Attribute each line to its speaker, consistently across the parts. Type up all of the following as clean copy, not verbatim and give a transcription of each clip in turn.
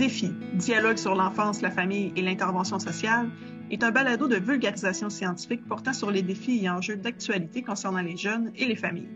Speaker 1: Défi, dialogue sur l'enfance, la famille et l'intervention sociale, est un balado de vulgarisation scientifique portant sur les défis et enjeux d'actualité concernant les jeunes et les familles.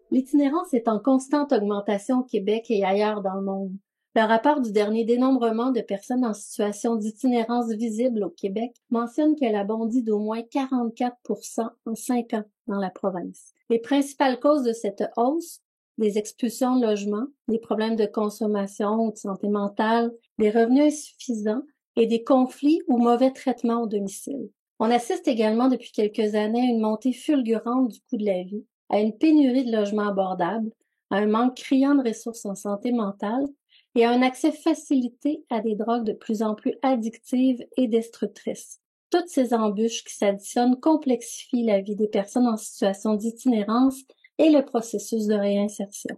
Speaker 2: L'itinérance est en constante augmentation au Québec et ailleurs dans le monde. Le rapport du dernier dénombrement de personnes en situation d'itinérance visible au Québec mentionne qu'elle a bondi d'au moins 44% en 5 ans dans la province. Les principales causes de cette hausse, des expulsions de logements, des problèmes de consommation ou de santé mentale, des revenus insuffisants et des conflits ou mauvais traitements au domicile. On assiste également depuis quelques années à une montée fulgurante du coût de la vie, à une pénurie de logements abordables, à un manque criant de ressources en santé mentale et à un accès facilité à des drogues de plus en plus addictives et destructrices. Toutes ces embûches qui s'additionnent complexifient la vie des personnes en situation d'itinérance et le processus de réinsertion.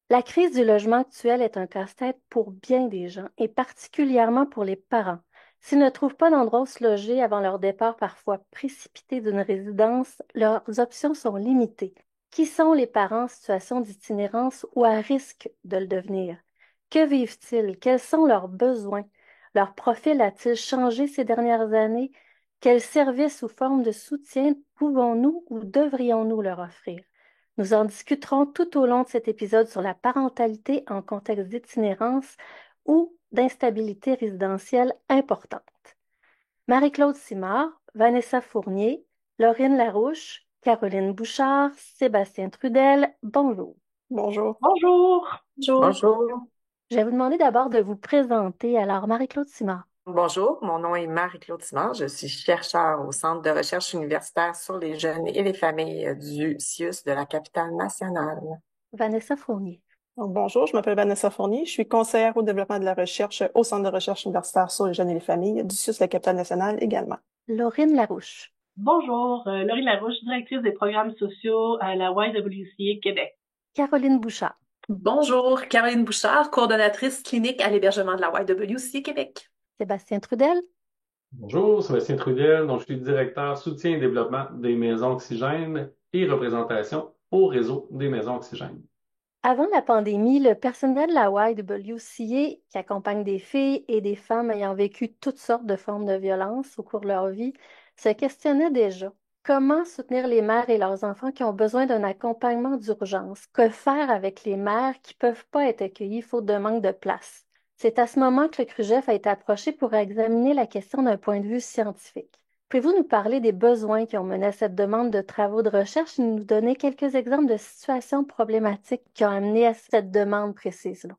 Speaker 2: La crise du logement actuel est un casse-tête pour bien des gens et particulièrement pour les parents. S'ils ne trouvent pas d'endroit où se loger avant leur départ parfois précipité d'une résidence, leurs options sont limitées. Qui sont les parents en situation d'itinérance ou à risque de le devenir? Que vivent-ils? Quels sont leurs besoins? Leur profil a-t-il changé ces dernières années? Quels services ou formes de soutien pouvons-nous ou devrions-nous leur offrir? Nous en discuterons tout au long de cet épisode sur la parentalité en contexte d'itinérance ou d'instabilité résidentielle importante. Marie-Claude Simard, Vanessa Fournier, Laurine Larouche, Caroline Bouchard, Sébastien Trudel, bonjour.
Speaker 1: Bonjour.
Speaker 3: Bonjour.
Speaker 4: Bonjour.
Speaker 2: Je vais vous demander d'abord de vous présenter. Alors, Marie-Claude Simard.
Speaker 4: Bonjour, mon nom est Marie-Claude Simard. Je suis chercheure au Centre de recherche universitaire sur les jeunes et les familles du CIUS de la capitale nationale.
Speaker 2: Vanessa Fournier.
Speaker 1: Bonjour, je m'appelle Vanessa Fournier. Je suis conseillère au développement de la recherche au Centre de recherche universitaire sur les jeunes et les familles du CIUS de la capitale nationale également.
Speaker 2: Laurine Larouche.
Speaker 3: Bonjour, Laurine Larouche, directrice des programmes sociaux à la YWCA Québec.
Speaker 2: Caroline Bouchard.
Speaker 5: Bonjour, Caroline Bouchard, coordonnatrice clinique à l'hébergement de la YWCA Québec.
Speaker 2: Sébastien Trudel.
Speaker 6: Bonjour, Sébastien Trudel. Donc, je suis directeur soutien et développement des maisons oxygènes et représentation au réseau des maisons oxygènes.
Speaker 2: Avant la pandémie, le personnel de la YWCA, qui accompagne des filles et des femmes ayant vécu toutes sortes de formes de violence au cours de leur vie, se questionnait déjà. Comment soutenir les mères et leurs enfants qui ont besoin d'un accompagnement d'urgence? Que faire avec les mères qui ne peuvent pas être accueillies faute de manque de place? C'est à ce moment que le CRUGEF a été approché pour examiner la question d'un point de vue scientifique. Pouvez-vous nous parler des besoins qui ont mené à cette demande de travaux de recherche et nous donner quelques exemples de situations problématiques qui ont amené à cette demande précise-là?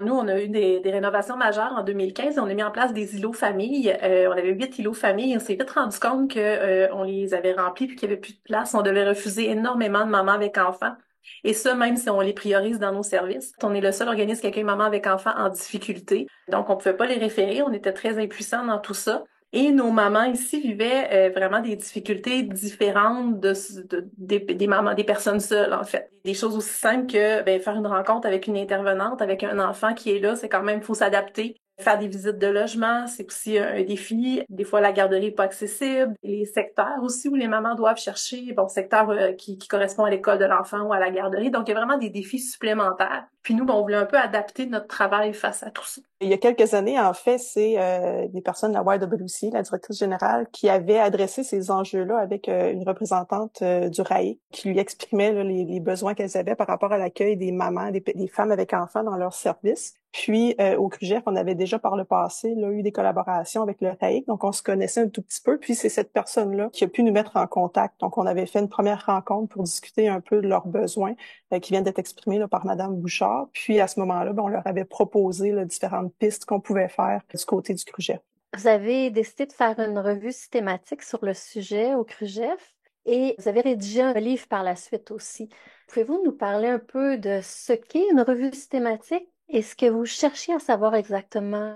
Speaker 5: Nous, on a eu des rénovations majeures en 2015. On a mis en place des îlots familles. On avait 8 îlots familles. On s'est vite rendu compte que on les avait remplis puis qu'il n'y avait plus de place. On devait refuser énormément de mamans avec enfants. Et ça, même si on les priorise dans nos services. On est le seul organisme qui accueille maman avec enfants en difficulté. Donc, on ne pouvait pas les référer. On était très impuissants dans tout ça. Et nos mamans ici vivaient vraiment des difficultés différentes des mamans, des personnes seules, en fait. Des choses aussi simples que faire une rencontre avec une intervenante, avec un enfant qui est là, c'est quand même, faut s'adapter. Faire des visites de logement, c'est aussi un défi. Des fois, la garderie est pas accessible. Les secteurs aussi où les mamans doivent chercher, secteur qui correspond à l'école de l'enfant ou à la garderie. Donc, il y a vraiment des défis supplémentaires. Puis nous, on voulait un peu adapter notre travail face à tout ça.
Speaker 1: Il y a quelques années, en fait, c'est des personnes de la YWCA, la directrice générale, qui avait adressé ces enjeux-là avec une représentante du RAE qui lui exprimait là, les besoins qu'elles avaient par rapport à l'accueil des mamans, des femmes avec enfants dans leurs services. Puis, au CRUGEF, on avait déjà par le passé là, eu des collaborations avec le RAE, donc on se connaissait un tout petit peu. Puis, c'est cette personne-là qui a pu nous mettre en contact. Donc, on avait fait une première rencontre pour discuter un peu de leurs besoins qui viennent d'être exprimés là, par Madame Bouchard. Puis, à ce moment-là, on leur avait proposé là, différentes pistes qu'on pouvait faire du côté du CRUGEF.
Speaker 2: Vous avez décidé de faire une revue systématique sur le sujet au CRUGEF et vous avez rédigé un livre par la suite aussi. Pouvez-vous nous parler un peu de ce qu'est une revue systématique et ce que vous cherchiez à savoir exactement?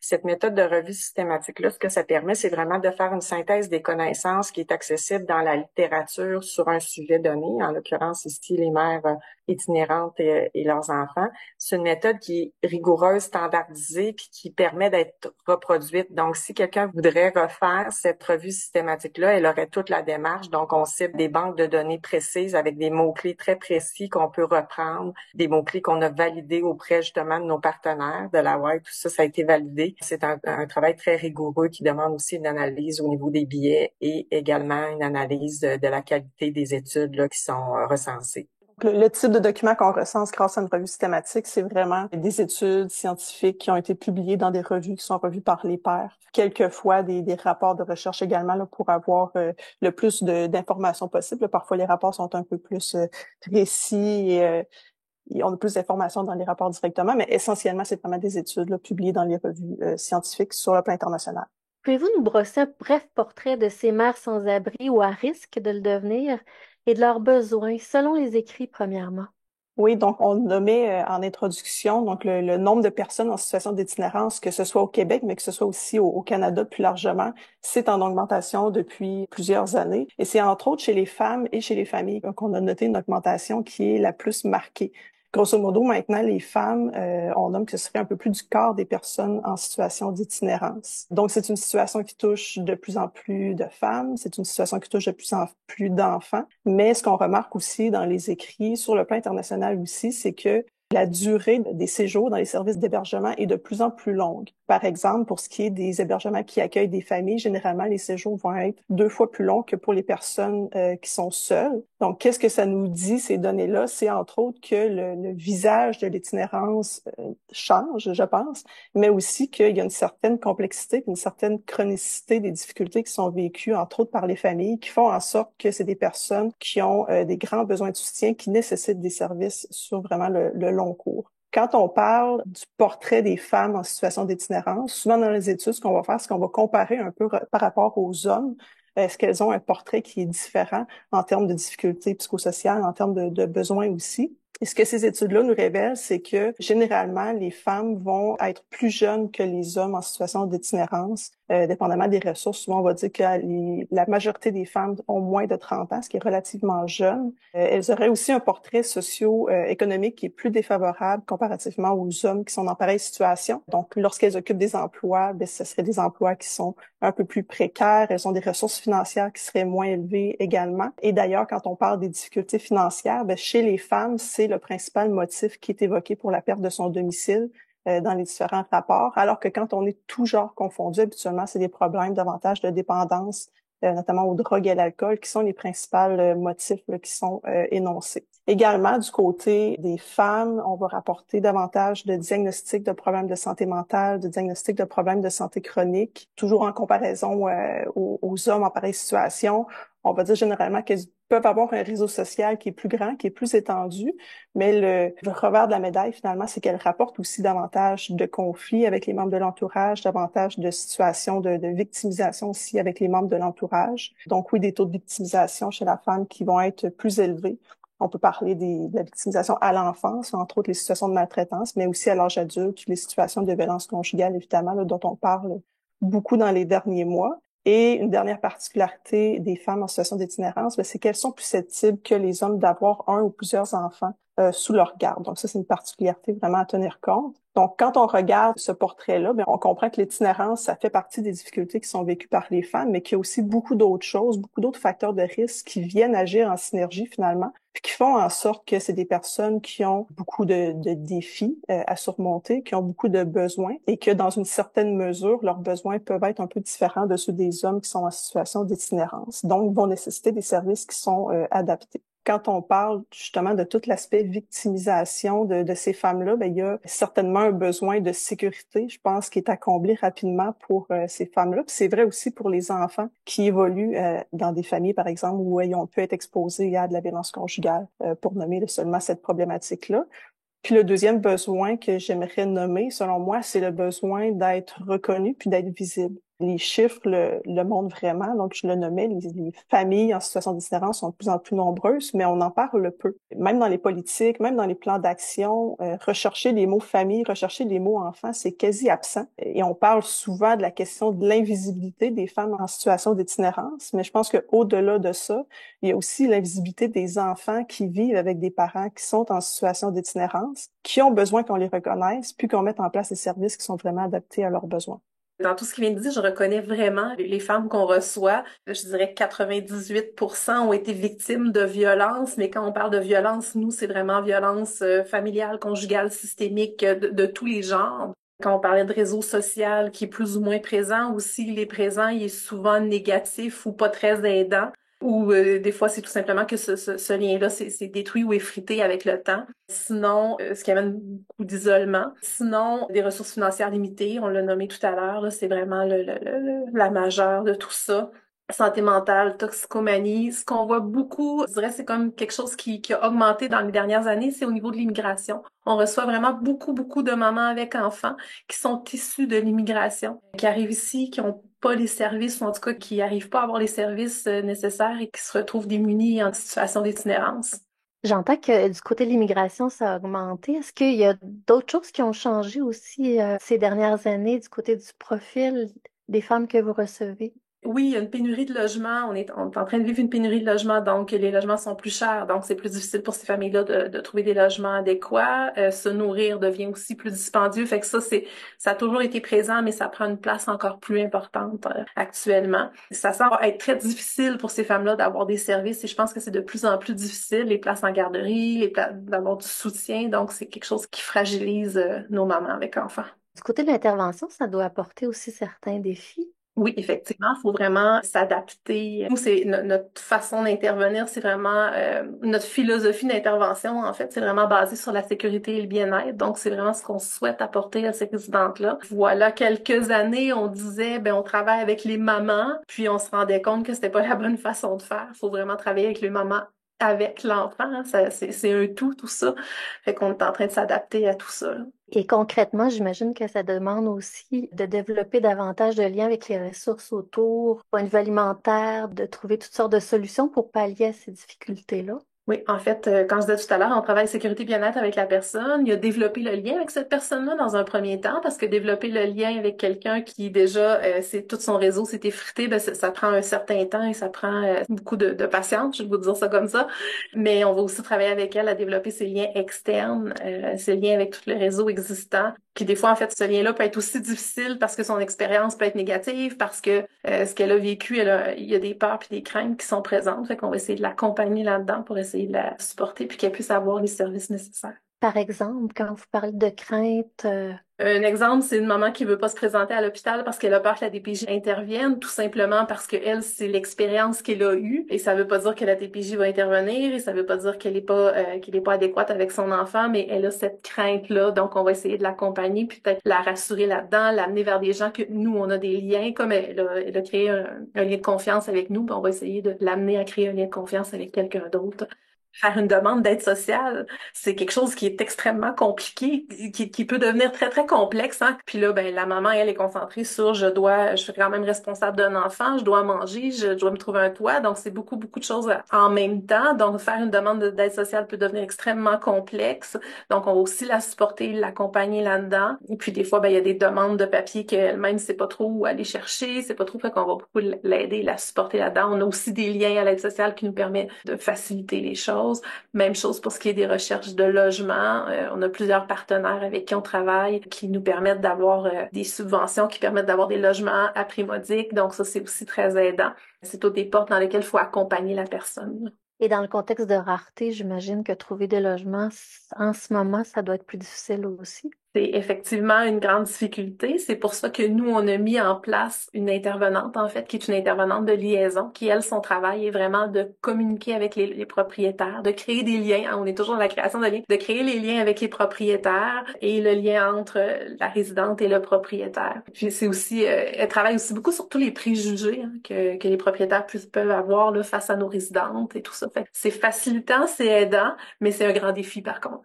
Speaker 4: Cette méthode de revue systématique-là, ce que ça permet, c'est vraiment de faire une synthèse des connaissances qui est accessible dans la littérature sur un sujet donné, en l'occurrence ici les mères itinérantes et leurs enfants. C'est une méthode qui est rigoureuse, standardisée, puis qui permet d'être reproduite. Donc, si quelqu'un voudrait refaire cette revue systématique-là, elle aurait toute la démarche. Donc, on cible des banques de données précises avec des mots-clés très précis qu'on peut reprendre, des mots-clés qu'on a validés auprès justement de nos partenaires de la WIDE. Tout ça a été validé. C'est un travail très rigoureux qui demande aussi une analyse au niveau des billets et également une analyse de la qualité des études là, qui sont recensées.
Speaker 1: Le type de document qu'on recense grâce à une revue systématique, c'est vraiment des études scientifiques qui ont été publiées dans des revues qui sont revues par les pairs. Quelquefois, des rapports de recherche également là, pour avoir le plus d'informations possible. Parfois, les rapports sont un peu plus précis et on a plus d'informations dans les rapports directement, mais essentiellement, c'est vraiment des études là, publiées dans les revues scientifiques sur le plan international.
Speaker 2: Pouvez-vous nous brosser un bref portrait de ces mères sans-abri ou à risque de le devenir et de leurs besoins selon les écrits premièrement?
Speaker 1: Oui, donc on nommait en introduction donc le nombre de personnes en situation d'itinérance, que ce soit au Québec, mais que ce soit aussi au Canada plus largement, c'est en augmentation depuis plusieurs années. Et c'est entre autres chez les femmes et chez les familles qu'on a noté une augmentation qui est la plus marquée. Grosso modo, maintenant, les femmes, on nomme que ce serait un peu plus du quart des personnes en situation d'itinérance. Donc, c'est une situation qui touche de plus en plus de femmes, c'est une situation qui touche de plus en plus d'enfants. Mais ce qu'on remarque aussi dans les écrits, sur le plan international aussi, c'est que la durée des séjours dans les services d'hébergement est de plus en plus longue. Par exemple, pour ce qui est des hébergements qui accueillent des familles, généralement, les séjours vont être 2 fois plus longs que pour les personnes qui sont seules. Donc, qu'est-ce que ça nous dit, ces données-là? C'est entre autres que le visage de l'itinérance change, je pense, mais aussi qu'il y a une certaine complexité, une certaine chronicité des difficultés qui sont vécues, entre autres par les familles, qui font en sorte que c'est des personnes qui ont des grands besoins de soutien, qui nécessitent des services sur vraiment le long cours. Quand on parle du portrait des femmes en situation d'itinérance, souvent dans les études, ce qu'on va faire, c'est qu'on va comparer un peu par rapport aux hommes. Est-ce qu'elles ont un portrait qui est différent en termes de difficultés psychosociales, en termes de besoins aussi? Et ce que ces études-là nous révèlent, c'est que généralement, les femmes vont être plus jeunes que les hommes en situation d'itinérance, dépendamment des ressources. Souvent, on va dire que la majorité des femmes ont moins de 30 ans, ce qui est relativement jeune. Elles auraient aussi un portrait socio-économique qui est plus défavorable comparativement aux hommes qui sont dans pareille situation. Donc, lorsqu'elles occupent des emplois, ce seraient des emplois qui sont un peu plus précaires. Elles ont des ressources financières qui seraient moins élevées également. Et d'ailleurs, quand on parle des difficultés financières, chez les femmes, c'est le principal motif qui est évoqué pour la perte de son domicile dans les différents rapports, alors que quand on est tout genre confondu, habituellement, c'est des problèmes davantage de dépendance, notamment aux drogues et à l'alcool, qui sont les principaux motifs là, qui sont énoncés. Également, du côté des femmes, on va rapporter davantage de diagnostics de problèmes de santé mentale, de diagnostics de problèmes de santé chronique, toujours en comparaison aux hommes en pareille situation. On va dire généralement qu'elles peuvent avoir un réseau social qui est plus grand, qui est plus étendu, mais le revers de la médaille, finalement, c'est qu'elle rapporte aussi davantage de conflits avec les membres de l'entourage, davantage de situations de victimisation aussi avec les membres de l'entourage. Donc oui, des taux de victimisation chez la femme qui vont être plus élevés. On peut parler de la victimisation à l'enfance, entre autres les situations de maltraitance, mais aussi à l'âge adulte, les situations de violence conjugale, évidemment, là, dont on parle beaucoup dans les derniers mois. Et une dernière particularité des femmes en situation d'itinérance, c'est qu'elles sont plus susceptibles que les hommes d'avoir un ou plusieurs enfants sous leur garde. Donc ça, c'est une particularité vraiment à tenir compte. Donc, quand on regarde ce portrait-là, on comprend que l'itinérance, ça fait partie des difficultés qui sont vécues par les femmes, mais qu'il y a aussi beaucoup d'autres choses, beaucoup d'autres facteurs de risque qui viennent agir en synergie finalement, puis qui font en sorte que c'est des personnes qui ont beaucoup de défis à surmonter, qui ont beaucoup de besoins et que dans une certaine mesure, leurs besoins peuvent être un peu différents de ceux des hommes qui sont en situation d'itinérance, donc vont nécessiter des services qui sont adaptés. Quand on parle justement de tout l'aspect victimisation de ces femmes-là, il y a certainement un besoin de sécurité, je pense, qui est à combler rapidement pour ces femmes-là. Puis c'est vrai aussi pour les enfants qui évoluent dans des familles, par exemple, où ils ont pu être exposés à de la violence conjugale, pour nommer seulement cette problématique-là. Puis le deuxième besoin que j'aimerais nommer, selon moi, c'est le besoin d'être reconnu puis d'être visible. Les chiffres le montrent vraiment. Donc, je le nommais, les familles en situation d'itinérance sont de plus en plus nombreuses, mais on en parle peu. Même dans les politiques, même dans les plans d'action, rechercher les mots famille, rechercher les mots enfants, c'est quasi absent. Et on parle souvent de la question de l'invisibilité des femmes en situation d'itinérance, mais je pense qu'au-delà de ça, il y a aussi l'invisibilité des enfants qui vivent avec des parents qui sont en situation d'itinérance, qui ont besoin qu'on les reconnaisse, puis qu'on mette en place des services qui sont vraiment adaptés à leurs besoins.
Speaker 5: Dans tout ce qui vient de dire, je reconnais vraiment les femmes qu'on reçoit. Je dirais que 98% ont été victimes de violences, mais quand on parle de violence, nous, c'est vraiment violence familiale, conjugale, systémique, de tous les genres. Quand on parlait de réseau social qui est plus ou moins présent, aussi il est présent, il est souvent négatif ou pas très aidant. Ou des fois, c'est tout simplement que ce lien-là c'est détruit ou effrité avec le temps. Sinon, ce qui amène beaucoup d'isolement. Sinon, des ressources financières limitées, on l'a nommé tout à l'heure, là, c'est vraiment la majeure de tout ça. Santé mentale, toxicomanie. Ce qu'on voit beaucoup, je dirais, c'est comme quelque chose qui a augmenté dans les dernières années, c'est au niveau de l'immigration. On reçoit vraiment beaucoup de mamans avec enfants qui sont issues de l'immigration, qui arrivent ici, qui ont pas les services, ou en tout cas qui arrivent pas à avoir les services nécessaires et qui se retrouvent démunis en situation d'itinérance.
Speaker 2: J'entends que du côté de l'immigration, ça a augmenté. Est-ce qu'il y a d'autres choses qui ont changé aussi ces dernières années du côté du profil des femmes que vous recevez?
Speaker 5: Oui, il y a une pénurie de logements. On est en train de vivre une pénurie de logements, donc les logements sont plus chers. Donc, c'est plus difficile pour ces familles-là de trouver des logements adéquats. Se nourrir devient aussi plus dispendieux. Fait que ça a toujours été présent, mais ça prend une place encore plus importante actuellement. Ça semble être très difficile pour ces femmes-là d'avoir des services et je pense que c'est de plus en plus difficile, les places en garderie, d'avoir du soutien. Donc, c'est quelque chose qui fragilise nos mamans avec enfants.
Speaker 2: Du côté de l'intervention, ça doit apporter aussi certains défis.
Speaker 5: Oui, effectivement, il faut vraiment s'adapter. Nous, c'est notre façon d'intervenir, c'est vraiment notre philosophie d'intervention, en fait, c'est vraiment basé sur la sécurité et le bien-être. Donc, c'est vraiment ce qu'on souhaite apporter à ces résidentes-là. Voilà, quelques années, on disait, ben, on travaille avec les mamans, puis on se rendait compte que c'était pas la bonne façon de faire. Il faut vraiment travailler avec les mamans avec l'enfant, hein. C'est un tout ça. Fait qu'on est en train de s'adapter à tout ça, là.
Speaker 2: Et concrètement, j'imagine que ça demande aussi de développer davantage de liens avec les ressources autour, point de vue alimentaire, de trouver toutes sortes de solutions pour pallier à ces difficultés-là.
Speaker 5: Oui, en fait, quand je disais tout à l'heure, on travaille sécurité bien-être avec la personne. Il y a développé le lien avec cette personne-là dans un premier temps, parce que développer le lien avec quelqu'un qui déjà, c'est tout son réseau s'est effrité, ben ça prend un certain temps et ça prend beaucoup de patience, je vais vous dire ça comme ça. Mais on va aussi travailler avec elle à développer ses liens externes, ses liens avec tout le réseau existant. Puis des fois, en fait, ce lien-là peut être aussi difficile parce que son expérience peut être négative, parce que ce qu'elle a vécu, il y a des peurs puis des craintes qui sont présentes. Fait qu'on va essayer de l'accompagner là-dedans pour essayer de la supporter puis qu'elle puisse avoir les services nécessaires.
Speaker 2: Par exemple, quand vous parlez de crainte,
Speaker 5: Un exemple, c'est une maman qui veut pas se présenter à l'hôpital parce qu'elle a peur que la DPJ intervienne, tout simplement parce que elle, c'est l'expérience qu'elle a eue. Et ça veut pas dire que la DPJ va intervenir et ça veut pas dire qu'elle est pas adéquate avec son enfant, mais elle a cette crainte-là. Donc, on va essayer de l'accompagner, puis peut-être la rassurer là-dedans, l'amener vers des gens que nous, on a des liens, comme elle a créé un lien de confiance avec nous, puis on va essayer de l'amener à créer un lien de confiance avec quelqu'un d'autre. Faire une demande d'aide sociale, c'est quelque chose qui est extrêmement compliqué, qui peut devenir très complexe, hein. Puis là, ben la maman, elle est concentrée sur je suis quand même responsable d'un enfant, je dois manger, je dois me trouver un toit, donc c'est beaucoup de choses en même temps. Donc faire une demande d'aide sociale peut devenir extrêmement complexe. Donc on va aussi la supporter, l'accompagner là-dedans. Et puis des fois, ben il y a des demandes de papier qu'elle-même sait pas trop où aller chercher, c'est pas trop, fait qu'on va beaucoup l'aider, la supporter là-dedans. On a aussi des liens à l'aide sociale qui nous permettent de faciliter les choses. Même chose pour ce qui est des recherches de logement. On a plusieurs partenaires avec qui on travaille qui nous permettent d'avoir des subventions qui permettent d'avoir des logements à prix modique. Donc ça, c'est aussi très aidant. C'est toutes des portes dans lesquelles il faut accompagner la personne.
Speaker 2: et dans le contexte de rareté, j'imagine que trouver des logements en ce moment, ça doit être plus difficile aussi.
Speaker 5: C'est effectivement une grande difficulté. C'est pour ça que nous, on a mis en place une intervenante, en fait, qui est une intervenante de liaison, qui, elle, son travail est vraiment de communiquer avec les propriétaires, de créer des liens. On est toujours dans la création de liens, de créer les liens avec les propriétaires et le lien entre la résidente et le propriétaire. Puis c'est aussi, elle travaille aussi beaucoup sur tous les préjugés hein, que les propriétaires peuvent avoir là, face à nos résidentes et tout ça. Fait que c'est facilitant, c'est aidant, mais c'est un grand défi par contre.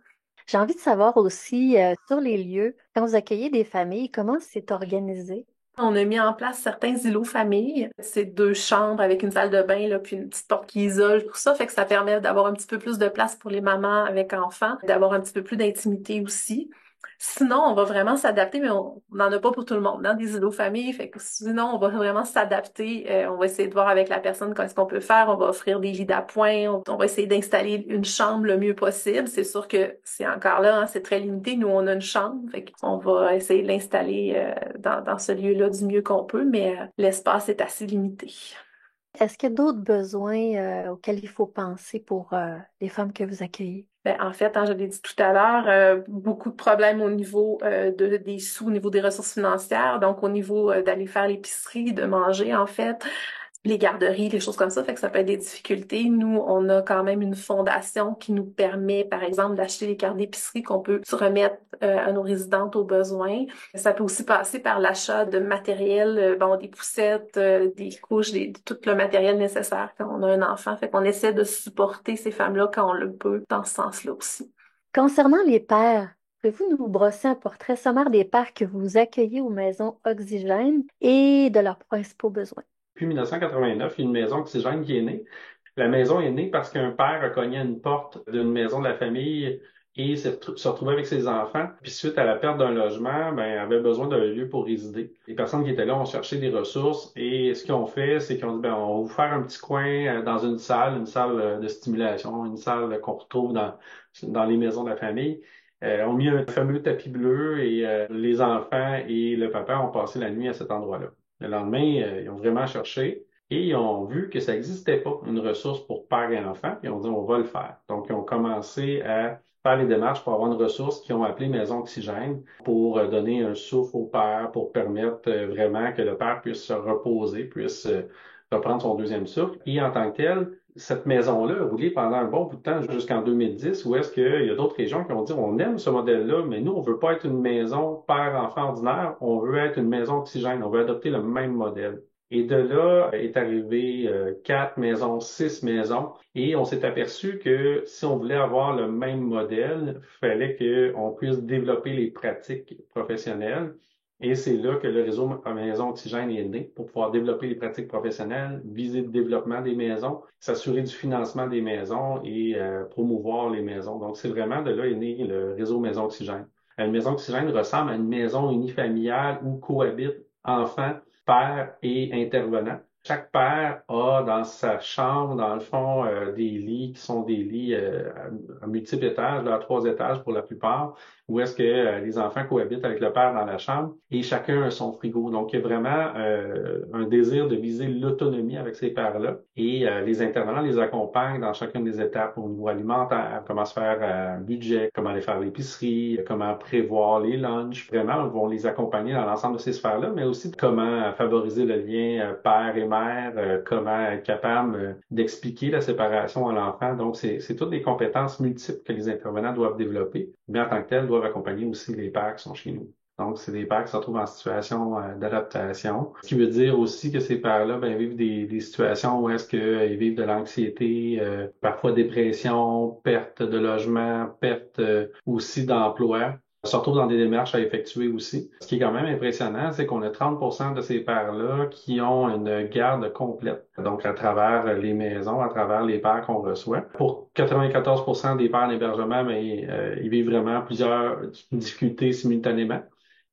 Speaker 2: J'ai envie de savoir aussi, sur les lieux, quand vous accueillez des familles, comment c'est organisé?
Speaker 5: On a mis en place certains îlots familles. C'est 2 chambres avec une salle de bain, là, puis une petite porte qui isole, tout ça. Fait que ça permet d'avoir un petit peu plus de place pour les mamans avec enfants, d'avoir un petit peu plus d'intimité aussi. Sinon, on va vraiment s'adapter, mais on n'en a pas pour tout le monde, hein, des îlots familles. Fait que sinon, on va vraiment s'adapter. On va essayer de voir avec la personne qu'est-ce qu'on peut faire. On va offrir des lits d'appoint. On va essayer d'installer une chambre le mieux possible. C'est sûr que c'est encore là, hein, c'est très limité. Nous, on a une chambre. Fait qu'on va essayer de l'installer dans ce lieu-là du mieux qu'on peut, mais l'espace est assez limité.
Speaker 2: Est-ce qu'il y a d'autres besoins auxquels il faut penser pour les femmes que vous accueillez?
Speaker 5: Ben, en fait, hein, je l'ai dit tout à l'heure, beaucoup de problèmes au niveau des sous, au niveau des ressources financières, donc au niveau d'aller faire l'épicerie, de manger, en fait, les garderies, les choses comme ça, fait que ça peut être des difficultés. Nous, on a quand même une fondation qui nous permet, par exemple, d'acheter des cartes d'épicerie qu'on peut se remettre à nos résidentes aux besoins. Ça peut aussi passer par l'achat de matériel, des poussettes, des couches, tout le matériel nécessaire quand on a un enfant. Fait qu'on essaie de supporter ces femmes-là quand on le peut dans ce sens-là aussi.
Speaker 2: Concernant les pères, pouvez-vous nous brosser un portrait sommaire des pères que vous accueillez aux maisons Oxygène et de leurs principaux besoins?
Speaker 6: Puis 1989, il y a une maison oxygène qui est née. La maison est née parce qu'un père a cogné à une porte d'une maison de la famille et se retrouvait avec ses enfants. Puis suite à la perte d'un logement, avait besoin d'un lieu pour résider. Les personnes qui étaient là ont cherché des ressources et ce qu'ils ont fait, c'est qu'ils ont dit, on va vous faire un petit coin dans une salle de stimulation, une salle qu'on retrouve dans les maisons de la famille. On a mis un fameux tapis bleu et les enfants et le papa ont passé la nuit à cet endroit-là. Le lendemain, ils ont vraiment cherché et ils ont vu que ça n'existait pas, une ressource pour père et enfant, puis ils ont dit on va le faire. Donc, ils ont commencé à faire les démarches pour avoir une ressource qu'ils ont appelée Maison Oxygène pour donner un souffle au père, pour permettre vraiment que le père puisse se reposer, puisse reprendre son deuxième souffle. Et en tant que tel, cette maison-là a roulé pendant un bon bout de temps jusqu'en 2010, où est-ce qu'il y a d'autres régions qui ont dit on aime ce modèle-là, mais nous, on veut pas être une maison père-enfant ordinaire, on veut être une maison oxygène, on veut adopter le même modèle. Et de là est arrivé 4 maisons, 6 maisons, et on s'est aperçu que si on voulait avoir le même modèle, il fallait qu'on puisse développer les pratiques professionnelles. Et c'est là que le réseau Maison Oxygène est né pour pouvoir développer les pratiques professionnelles, viser le développement des maisons, s'assurer du financement des maisons et promouvoir les maisons. Donc, c'est vraiment de là est né le réseau Maison Oxygène. Une maison oxygène ressemble à une maison unifamiliale où cohabitent enfants, père et intervenant. Chaque père a dans sa chambre, dans le fond, des lits qui sont des lits à multiples étages, à 3 étages pour la plupart, où est-ce que les enfants cohabitent avec le père dans la chambre et chacun a son frigo. Donc, il y a vraiment un désir de viser l'autonomie avec ces pères-là. Et les intervenants les accompagnent dans chacune des étapes au niveau alimentaire, comment se faire un budget, comment aller faire l'épicerie, comment prévoir les lunchs. Vraiment, ils vont les accompagner dans l'ensemble de ces sphères-là, mais aussi comment favoriser le lien père et mère, comment être capable d'expliquer la séparation à l'enfant. Donc, c'est toutes des compétences multiples que les intervenants doivent développer, mais en tant que tels, doivent accompagner aussi les pères qui sont chez nous. Donc, c'est des pères qui se retrouvent en situation d'adaptation. Ce qui veut dire aussi que ces pères-là vivent des situations où est-ce qu'ils vivent de l'anxiété, parfois dépression, perte de logement, perte aussi d'emploi. Se retrouvent dans des démarches à effectuer aussi. Ce qui est quand même impressionnant, c'est qu'on a 30% de ces pères-là qui ont une garde complète. Donc, à travers les maisons, à travers les pères qu'on reçoit. Pour 94% des pères en hébergement, ils vivent vraiment plusieurs difficultés simultanément.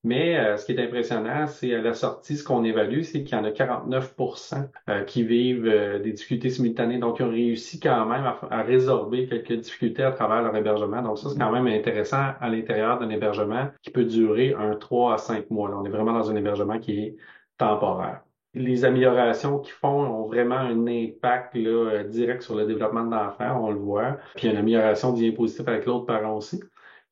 Speaker 6: Mais ce qui est impressionnant, c'est à la sortie, ce qu'on évalue, c'est qu'il y en a 49% qui vivent des difficultés simultanées. Donc, ils ont réussi quand même à résorber quelques difficultés à travers leur hébergement. Donc, ça, c'est quand même intéressant à l'intérieur d'un hébergement qui peut durer 3 à 5 mois. Là, on est vraiment dans un hébergement qui est temporaire. Les améliorations qu'ils font ont vraiment un impact là, direct sur le développement de l'enfant, on le voit. Puis, il y a une amélioration du lien positif avec l'autre parent aussi.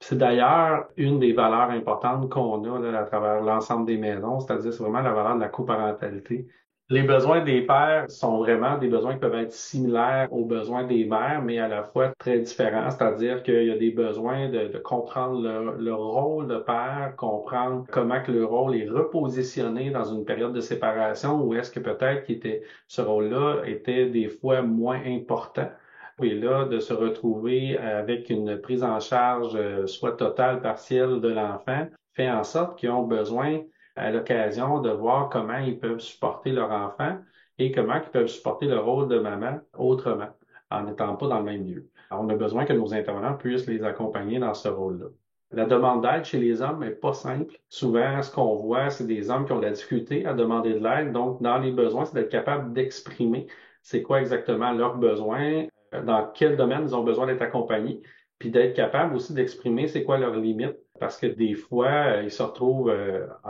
Speaker 6: C'est d'ailleurs une des valeurs importantes qu'on a là, à travers l'ensemble des maisons, c'est-à-dire c'est vraiment la valeur de la coparentalité. Les besoins des pères sont vraiment des besoins qui peuvent être similaires aux besoins des mères, mais à la fois très différents, c'est-à-dire qu'il y a des besoins de comprendre le rôle de père, comprendre comment que le rôle est repositionné dans une période de séparation, ou est-ce que peut-être ce rôle-là était des fois moins important. Et là, de se retrouver avec une prise en charge soit totale, partielle de l'enfant, fait en sorte qu'ils ont besoin à l'occasion de voir comment ils peuvent supporter leur enfant et comment ils peuvent supporter le rôle de maman autrement, en n'étant pas dans le même lieu. Alors, on a besoin que nos intervenants puissent les accompagner dans ce rôle-là. La demande d'aide chez les hommes n'est pas simple. Souvent, ce qu'on voit, c'est des hommes qui ont de la difficulté à demander de l'aide. Donc, dans les besoins, c'est d'être capable d'exprimer c'est quoi exactement leurs besoins, dans quel domaine ils ont besoin d'être accompagnés, puis d'être capable aussi d'exprimer c'est quoi leurs limites. Parce que des fois, ils se retrouvent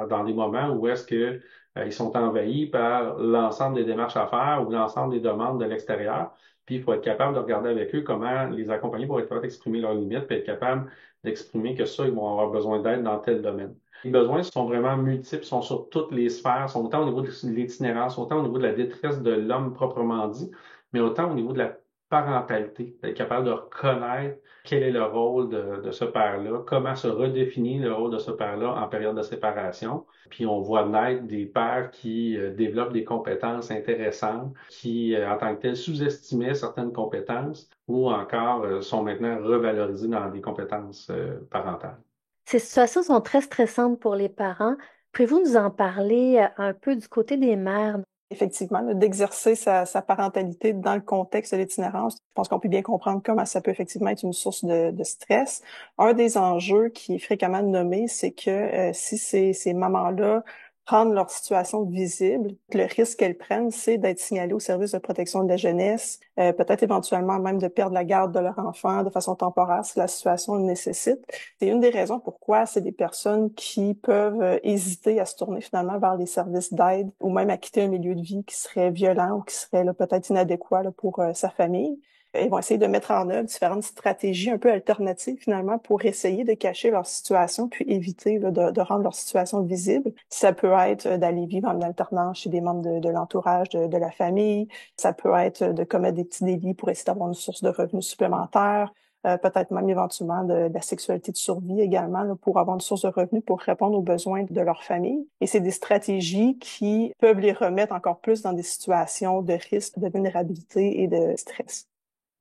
Speaker 6: dans des moments où est-ce que ils sont envahis par l'ensemble des démarches à faire ou l'ensemble des demandes de l'extérieur. Puis il faut être capable de regarder avec eux comment les accompagner pour être capable d'exprimer leurs limites, puis être capable d'exprimer que ça, ils vont avoir besoin d'aide dans tel domaine. Les besoins sont vraiment multiples, sont sur toutes les sphères, sont autant au niveau de l'itinérance, autant au niveau de la détresse de l'homme proprement dit, mais autant au niveau de la parentalité, d'être capable de reconnaître quel est le rôle de ce père-là, comment se redéfinir le rôle de ce père-là en période de séparation. Puis on voit naître des pères qui développent des compétences intéressantes, qui en tant que tels sous-estimaient certaines compétences ou encore sont maintenant revalorisés dans des compétences parentales.
Speaker 2: Ces situations sont très stressantes pour les parents. Pouvez-vous nous en parler un peu du côté des mères?
Speaker 1: Effectivement, là, d'exercer sa parentalité dans le contexte de l'itinérance, je pense qu'on peut bien comprendre comment ça peut effectivement être une source de stress. Un des enjeux qui est fréquemment nommé, c'est que si ces mamans-là rendent leur situation visible, le risque qu'elles prennent, c'est d'être signalées au service de protection de la jeunesse, peut-être éventuellement même de perdre la garde de leur enfant de façon temporaire si la situation le nécessite. C'est une des raisons pourquoi c'est des personnes qui peuvent hésiter à se tourner finalement vers les services d'aide ou même à quitter un milieu de vie qui serait violent ou qui serait là, peut-être inadéquat là, pour sa famille. Ils vont essayer de mettre en œuvre différentes stratégies un peu alternatives finalement pour essayer de cacher leur situation puis éviter là, de rendre leur situation visible. Ça peut être d'aller vivre en alternance chez des membres de l'entourage de la famille. Ça peut être de commettre des petits délits pour essayer d'avoir une source de revenus supplémentaire. Peut-être même éventuellement de la sexualité de survie également là, pour avoir une source de revenus pour répondre aux besoins de leur famille. Et c'est des stratégies qui peuvent les remettre encore plus dans des situations de risque, de vulnérabilité et de stress.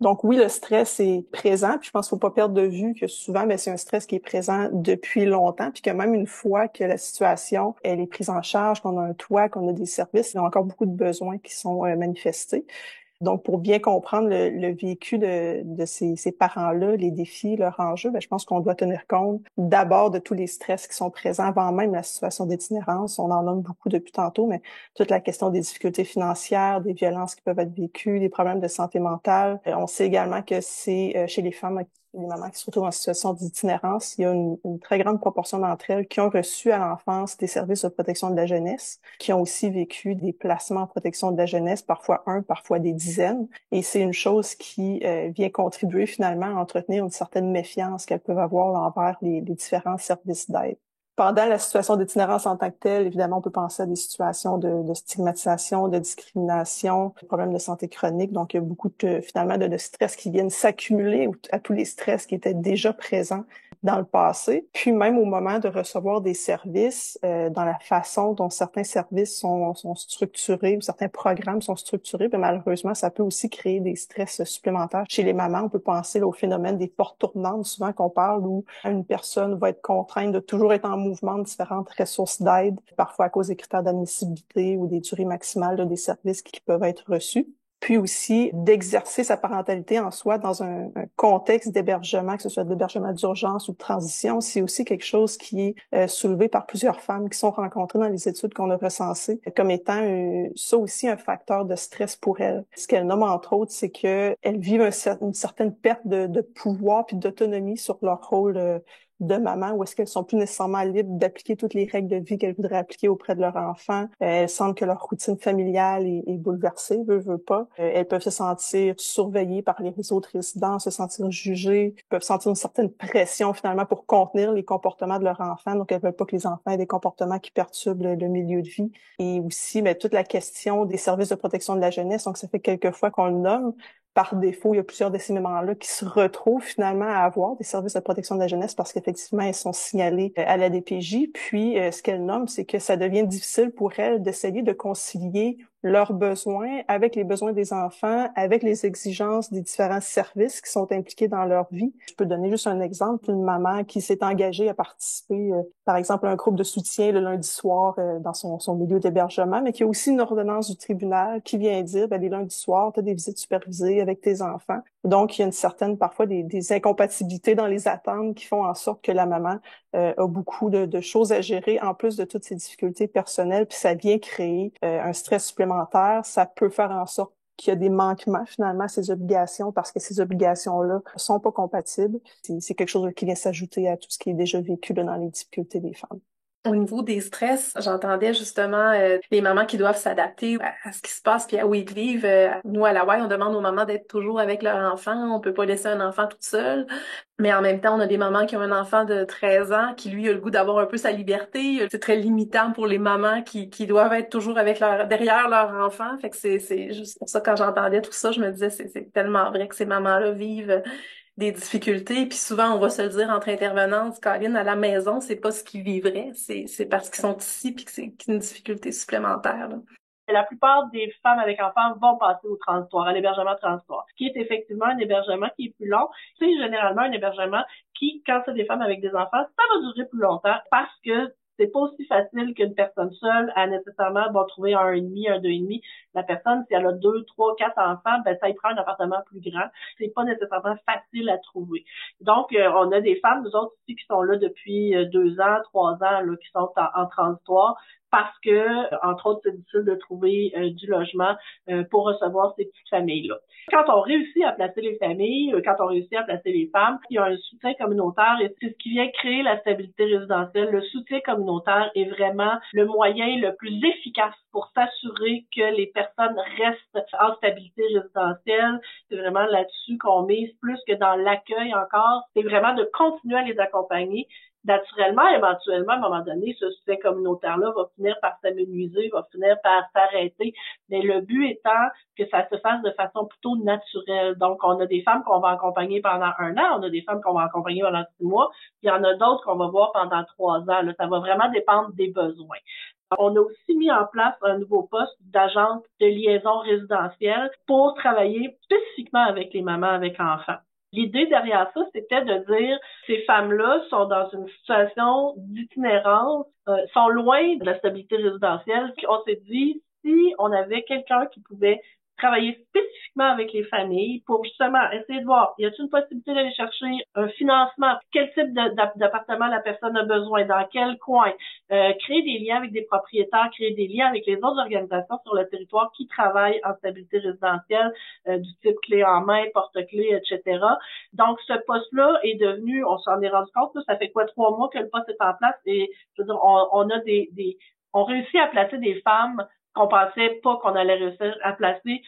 Speaker 1: Donc oui, le stress est présent, puis je pense qu'il faut pas perdre de vue que souvent, c'est un stress qui est présent depuis longtemps, puis que même une fois que la situation elle est prise en charge, qu'on a un toit, qu'on a des services, il y a encore beaucoup de besoins qui sont manifestés. Donc, pour bien comprendre le vécu de ces parents-là, les défis, leurs enjeux, je pense qu'on doit tenir compte d'abord de tous les stress qui sont présents avant même la situation d'itinérance. On en nomme beaucoup depuis tantôt, mais toute la question des difficultés financières, des violences qui peuvent être vécues, des problèmes de santé mentale. On sait également que c'est chez les femmes, les mamans qui se retrouvent en situation d'itinérance, il y a une très grande proportion d'entre elles qui ont reçu à l'enfance des services de protection de la jeunesse, qui ont aussi vécu des placements en protection de la jeunesse, parfois parfois des dizaines. Et c'est une chose qui vient contribuer finalement à entretenir une certaine méfiance qu'elles peuvent avoir envers les différents services d'aide. Pendant la situation d'itinérance en tant que telle, évidemment, on peut penser à des situations de stigmatisation, de discrimination, de problèmes de santé chronique. Donc, il y a beaucoup finalement de stress qui viennent s'accumuler à tous les stress qui étaient déjà présents dans le passé. Puis même au moment de recevoir des services, dans la façon dont certains services sont structurés ou certains programmes sont structurés, bien, malheureusement, ça peut aussi créer des stress supplémentaires. Chez les mamans, on peut penser là, au phénomène des portes tournantes, souvent qu'on parle, où une personne va être contrainte de toujours être en mouvement de différentes ressources d'aide, parfois à cause des critères d'admissibilité ou des durées maximales là, des services qui peuvent être reçus. Puis aussi d'exercer sa parentalité en soi dans un contexte d'hébergement, que ce soit d'hébergement d'urgence ou de transition. C'est aussi quelque chose qui est soulevé par plusieurs femmes qui sont rencontrées dans les études qu'on a recensées comme étant ça aussi un facteur de stress pour elles. Ce qu'elles nomment entre autres, c'est qu'elles vivent une certaine perte de pouvoir puis d'autonomie sur leur rôle de maman, où est-ce qu'elles sont plus nécessairement libres d'appliquer toutes les règles de vie qu'elles voudraient appliquer auprès de leur enfant. Elles sentent que leur routine familiale est bouleversée, veut pas. Elles peuvent se sentir surveillées par les autres résidents, se sentir jugées, peuvent sentir une certaine pression finalement pour contenir les comportements de leur enfant. Donc, elles veulent pas que les enfants aient des comportements qui perturbent le milieu de vie. Et aussi, toute la question des services de protection de la jeunesse. Donc, ça fait quelques fois qu'on le nomme. Par défaut, il y a plusieurs de ces mamans-là qui se retrouvent finalement à avoir des services de protection de la jeunesse parce qu'effectivement, elles sont signalées à la DPJ. Puis, ce qu'elles nomment, c'est que ça devient difficile pour elles d'essayer de concilier leurs besoins avec les besoins des enfants, avec les exigences des différents services qui sont impliqués dans leur vie. Je peux donner juste un exemple, une maman qui s'est engagée à participer, par exemple, à un groupe de soutien le lundi soir dans son milieu d'hébergement, mais qui a aussi une ordonnance du tribunal qui vient dire, ben, les lundis soirs, tu as des visites supervisées avec tes enfants. Donc, il y a une certaine, parfois, des incompatibilités dans les attentes qui font en sorte que la maman a beaucoup de choses à gérer en plus de toutes ses difficultés personnelles, puis ça vient créer un stress supplémentaire. Ça peut faire en sorte qu'il y a des manquements finalement à ces obligations parce que ces obligations-là sont pas compatibles. C'est quelque chose qui vient s'ajouter à tout ce qui est déjà vécu là, dans les difficultés des femmes.
Speaker 5: Au niveau des stress, j'entendais justement les mamans qui doivent s'adapter à ce qui se passe puis à où ils vivent. Nous, à la Y, on demande aux mamans d'être toujours avec leur enfant. On peut pas laisser un enfant toute seule. Mais en même temps, on a des mamans qui ont un enfant de 13 ans qui, lui, a le goût d'avoir un peu sa liberté. C'est très limitant pour les mamans qui doivent être toujours avec derrière leur enfant. Fait que c'est juste pour ça, quand j'entendais tout ça, je me disais, c'est tellement vrai que ces mamans-là vivent des difficultés, puis souvent on va se le dire entre intervenantes, Caroline, à la maison, c'est pas ce qu'ils vivraient, c'est parce qu'ils sont ici puis que c'est une difficulté supplémentaire, là.
Speaker 3: La plupart des femmes avec enfants vont passer au transitoire, à l'hébergement transitoire, qui est effectivement un hébergement qui est plus long. C'est généralement un hébergement qui, quand c'est des femmes avec des enfants, ça va durer plus longtemps parce que c'est pas aussi facile qu'une personne seule à nécessairement trouver un 1,5, un 2,5. La personne, si elle a 2, 3, 4 enfants, ben ça y prend un appartement plus grand. C'est pas nécessairement facile à trouver. Donc, on a des femmes, nous autres ici, qui sont là depuis 2 ans, 3 ans, là, qui sont en transitoire parce que, entre autres, c'est difficile de trouver du logement pour recevoir ces petites familles-là. Quand on réussit à placer les familles, quand on réussit à placer les femmes, il y a un soutien communautaire et c'est ce qui vient créer la stabilité résidentielle. Le soutien communautaire est vraiment le moyen le plus efficace pour s'assurer que les personnes restent en stabilité résidentielle. C'est vraiment là-dessus qu'on mise plus que dans l'accueil encore. C'est vraiment de continuer à les accompagner. Naturellement, éventuellement, à un moment donné, ce soutien communautaire-là va finir par s'amenuiser, va finir par s'arrêter. Mais le but étant que ça se fasse de façon plutôt naturelle. Donc, on a des femmes qu'on va accompagner pendant 1 an, on a des femmes qu'on va accompagner pendant 6 mois, puis il y en a d'autres qu'on va voir pendant 3 ans. Là, ça va vraiment dépendre des besoins. On a aussi mis en place un nouveau poste d'agente de liaison résidentielle pour travailler spécifiquement avec les mamans avec enfants. L'idée derrière ça, c'était de dire ces femmes-là sont dans une situation d'itinérance, sont loin de la stabilité résidentielle. Puis on s'est dit, si on avait quelqu'un qui pouvait travailler spécifiquement avec les familles pour justement essayer de voir, y a-t-il une possibilité d'aller chercher un financement, quel type d'appartement la personne a besoin, dans quel coin, créer des liens avec des propriétaires, créer des liens avec les autres organisations sur le territoire qui travaillent en stabilité résidentielle, du type clé en main, porte-clés, etc. Donc, ce poste-là est devenu, on s'en est rendu compte, ça fait 3 mois que le poste est en place et, je veux dire, on réussit à placer des femmes qu'on pensait pas qu'on allait réussir à placer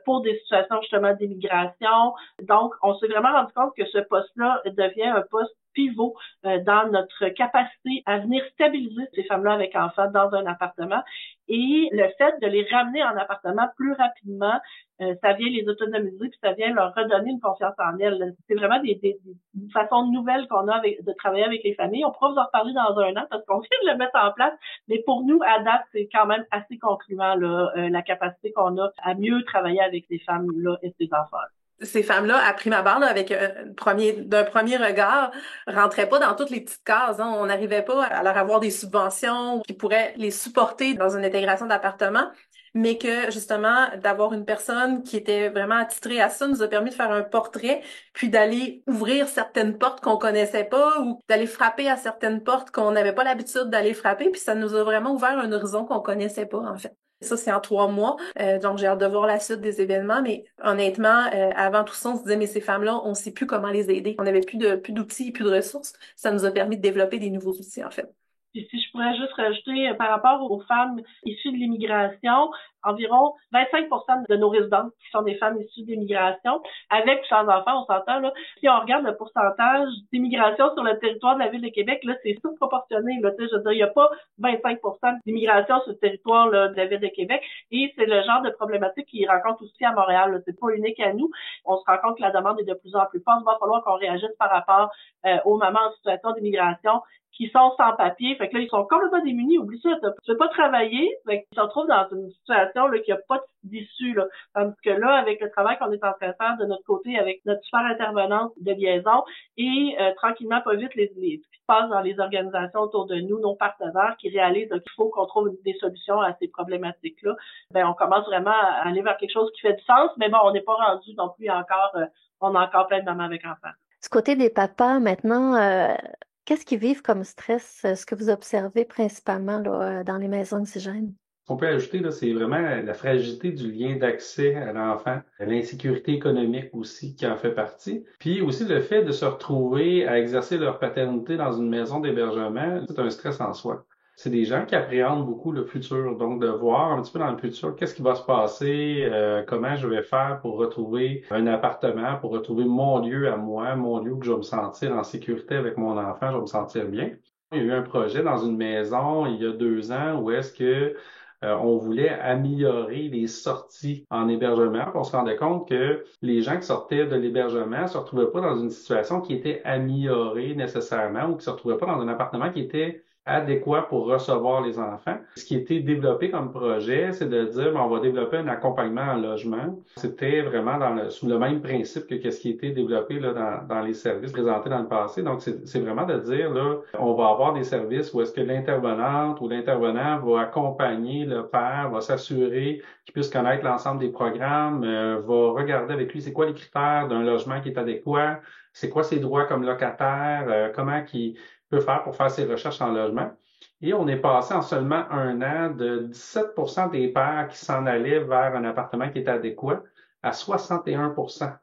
Speaker 3: pour des situations justement d'immigration. Donc, on s'est vraiment rendu compte que ce poste-là devient un poste pivot dans notre capacité à venir stabiliser ces femmes-là avec enfants dans un appartement. Et le fait de les ramener en appartement plus rapidement, ça vient les autonomiser puis ça vient leur redonner une confiance en elles. C'est vraiment des façons nouvelles qu'on a de travailler avec les familles. On pourra vous en reparler dans 1 an parce qu'on vient de le mettre en place. Mais pour nous, à date, c'est quand même assez concluant là, la capacité qu'on a à mieux travailler avec ces femmes-là et ces enfants.
Speaker 5: Ces femmes-là, à prime abord, avec d'un premier regard, rentraient pas dans toutes les petites cases, hein. On n'arrivait pas à leur avoir des subventions qui pourraient les supporter dans une intégration d'appartement, mais que justement, d'avoir une personne qui était vraiment attitrée à ça nous a permis de faire un portrait, puis d'aller ouvrir certaines portes qu'on connaissait pas ou d'aller frapper à certaines portes qu'on n'avait pas l'habitude d'aller frapper, puis ça nous a vraiment ouvert un horizon qu'on connaissait pas, en fait. Ça, c'est en 3 mois. Donc, j'ai hâte de voir la suite des événements. Mais honnêtement, avant tout ça, on se disait, mais ces femmes-là, on ne sait plus comment les aider. On n'avait plus d'outils, plus de ressources. Ça nous a permis de développer des nouveaux outils, en fait.
Speaker 3: Puis si je pourrais juste rajouter, par rapport aux femmes issues de l'immigration, environ 25% de nos résidentes qui sont des femmes issues de l'immigration, avec ou sans enfants, on s'entend, là. Si on regarde le pourcentage d'immigration sur le territoire de la Ville de Québec, là, c'est sous-proportionné, là. Tu sais, je veux dire, il n'y a pas 25% d'immigration sur le territoire, là, de la Ville de Québec. Et c'est le genre de problématique qu'ils rencontrent aussi à Montréal, là. C'est pas unique à nous. On se rend compte que la demande est de plus en plus forte. Il va falloir qu'on réagisse par rapport aux mamans en situation d'immigration qui sont sans papier. Fait que là, ils sont complètement démunis. Oublie ça, tu veux pas travailler. Fait qu'ils se retrouvent dans une situation là, qu'il n'y a pas d'issue. Là. Tandis que là, avec le travail qu'on est en train de faire de notre côté, avec notre super intervenante de liaison, et tranquillement, pas vite, ce qui se passe dans les organisations autour de nous, nos partenaires qui réalisent qu'il faut qu'on trouve des solutions à ces problématiques-là, ben on commence vraiment à aller vers quelque chose qui fait du sens, mais bon, on n'est pas rendu non plus encore, on a encore plein de mamans avec enfants.
Speaker 2: Du côté des papas, maintenant, qu'est-ce qu'ils vivent comme stress, ce que vous observez principalement là, dans les maisons oxygènes?
Speaker 6: Ce qu'on peut ajouter, là, c'est vraiment la fragilité du lien d'accès à l'enfant, l'insécurité économique aussi qui en fait partie, puis aussi le fait de se retrouver à exercer leur paternité dans une maison d'hébergement, c'est un stress en soi. C'est des gens qui appréhendent beaucoup le futur, donc de voir un petit peu dans le futur qu'est-ce qui va se passer, comment je vais faire pour retrouver un appartement, pour retrouver mon lieu à moi, mon lieu où je vais me sentir en sécurité avec mon enfant, je vais me sentir bien. Il y a eu un projet dans une maison il y a 2 ans où est-ce que on voulait améliorer les sorties en hébergement. On se rendait compte que les gens qui sortaient de l'hébergement se retrouvaient pas dans une situation qui était améliorée nécessairement ou qui se retrouvaient pas dans un appartement qui était adéquat pour recevoir les enfants. Ce qui a été développé comme projet, c'est de dire, on va développer un accompagnement en logement. C'était vraiment sous le même principe que ce qui a été développé là, dans les services présentés dans le passé. Donc, c'est vraiment de dire, là, on va avoir des services où est-ce que l'intervenante ou l'intervenant va accompagner le père, va s'assurer qu'il puisse connaître l'ensemble des programmes, va regarder avec lui c'est quoi les critères d'un logement qui est adéquat, c'est quoi ses droits comme locataire, comment qu'il peut faire pour faire ses recherches en logement. Et on est passé en seulement 1 an de 17% des pères qui s'en allaient vers un appartement qui était adéquat à 61%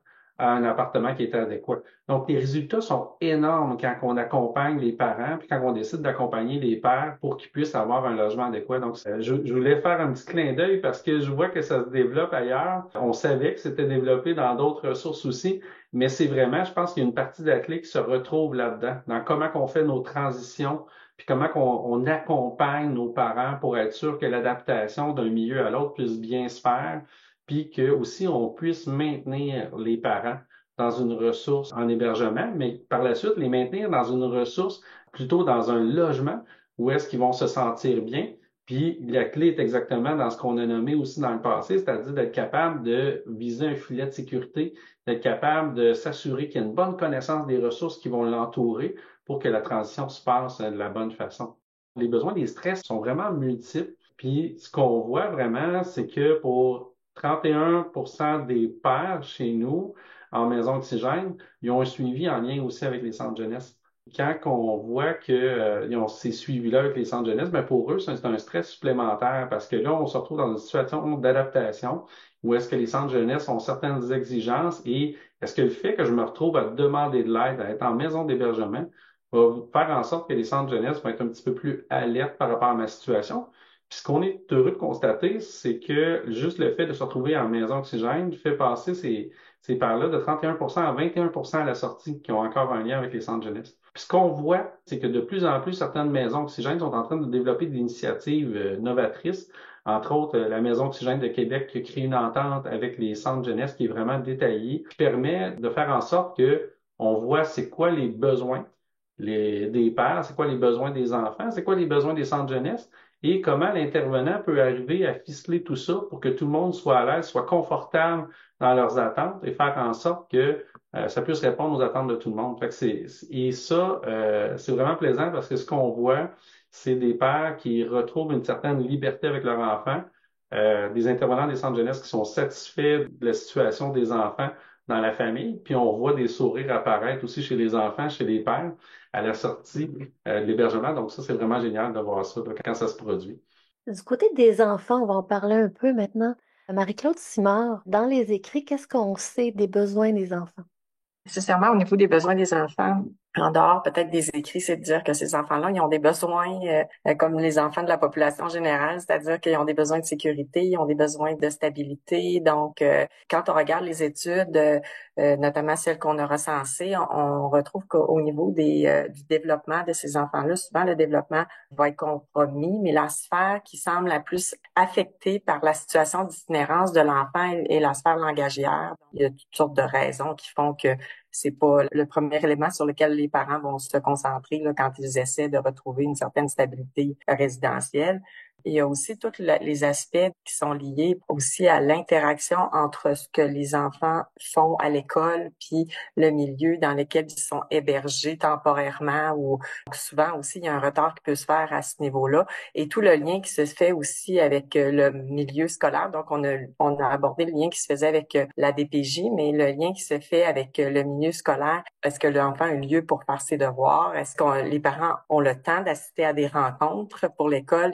Speaker 6: à un appartement qui était adéquat. Donc, les résultats sont énormes quand on accompagne les parents, puis quand on décide d'accompagner les pères pour qu'ils puissent avoir un logement adéquat. Donc, je voulais faire un petit clin d'œil parce que je vois que ça se développe ailleurs. On savait que c'était développé dans d'autres ressources aussi, mais c'est vraiment, je pense qu'il y a une partie de la clé qui se retrouve là-dedans, dans comment qu'on fait nos transitions, puis comment on accompagne nos parents pour être sûr que l'adaptation d'un milieu à l'autre puisse bien se faire, puis que aussi on puisse maintenir les parents dans une ressource en hébergement, mais par la suite les maintenir dans une ressource plutôt dans un logement où est-ce qu'ils vont se sentir bien. Puis la clé est exactement dans ce qu'on a nommé aussi dans le passé, c'est-à-dire d'être capable de viser un filet de sécurité, d'être capable de s'assurer qu'il y a une bonne connaissance des ressources qui vont l'entourer pour que la transition se passe de la bonne façon. Les besoins des stress sont vraiment multiples. Puis ce qu'on voit vraiment, c'est que pour 31% des pères chez nous en maison oxygène, ils ont un suivi en lien aussi avec les centres jeunesse. Quand on voit qu'ils ont ces suivis-là avec les centres jeunesse, ben pour eux, c'est un stress supplémentaire parce que là, on se retrouve dans une situation d'adaptation où est-ce que les centres jeunesse ont certaines exigences et est-ce que le fait que je me retrouve à demander de l'aide, à être en maison d'hébergement, va faire en sorte que les centres jeunesse vont être un petit peu plus alertes par rapport à ma situation. Puis ce qu'on est heureux de constater, c'est que juste le fait de se retrouver en maison oxygène fait passer ces pairs-là de 31% à 21% à la sortie qui ont encore un lien avec les centres jeunesse. Puis ce qu'on voit, c'est que de plus en plus, certaines maisons oxygènes sont en train de développer des initiatives novatrices. Entre autres, la Maison Oxygène de Québec qui a créé une entente avec les centres jeunesse qui est vraiment détaillée, qui permet de faire en sorte que on voit c'est quoi les besoins des pères, c'est quoi les besoins des enfants, c'est quoi les besoins des centres jeunesse et comment l'intervenant peut arriver à ficeler tout ça pour que tout le monde soit à l'aise, soit confortable dans leurs attentes et faire en sorte que ça puisse répondre aux attentes de tout le monde. Fait que c'est vraiment plaisant parce que ce qu'on voit, c'est des pères qui retrouvent une certaine liberté avec leurs enfants, des intervenants des centres jeunesse qui sont satisfaits de la situation des enfants dans la famille, puis on voit des sourires apparaître aussi chez les enfants, chez les pères, à la sortie de l'hébergement. Donc ça, c'est vraiment génial de voir ça quand ça se produit.
Speaker 2: Du côté des enfants, on va en parler un peu maintenant. Marie-Claude Simard, dans les écrits, qu'est-ce qu'on sait des besoins des enfants?
Speaker 4: Nécessairement, au niveau des besoins des enfants, en dehors peut-être des écrits, c'est de dire que ces enfants-là, ils ont des besoins comme les enfants de la population générale, c'est-à-dire qu'ils ont des besoins de sécurité, ils ont des besoins de stabilité. Donc, quand on regarde les études, notamment celles qu'on a recensées, on retrouve qu'au niveau du développement de ces enfants-là, souvent le développement va être compromis, mais la sphère qui semble la plus affectée par la situation d'itinérance de l'enfant est la sphère langagière. Il y a toutes sortes de raisons qui font que c'est pas le premier élément sur lequel les parents vont se concentrer là, quand ils essaient de retrouver une certaine stabilité résidentielle. Il y a aussi tous les aspects qui sont liés aussi à l'interaction entre ce que les enfants font à l'école puis le milieu dans lequel ils sont hébergés temporairement, ou souvent aussi il y a un retard qui peut se faire à ce niveau-là, et tout le lien qui se fait aussi avec le milieu scolaire. Donc on a abordé le lien qui se faisait avec la DPJ, mais le lien qui se fait avec le milieu scolaire. Est-ce que l'enfant a un lieu pour faire ses devoirs? Est-ce que les parents ont le temps d'assister à des rencontres pour l'école?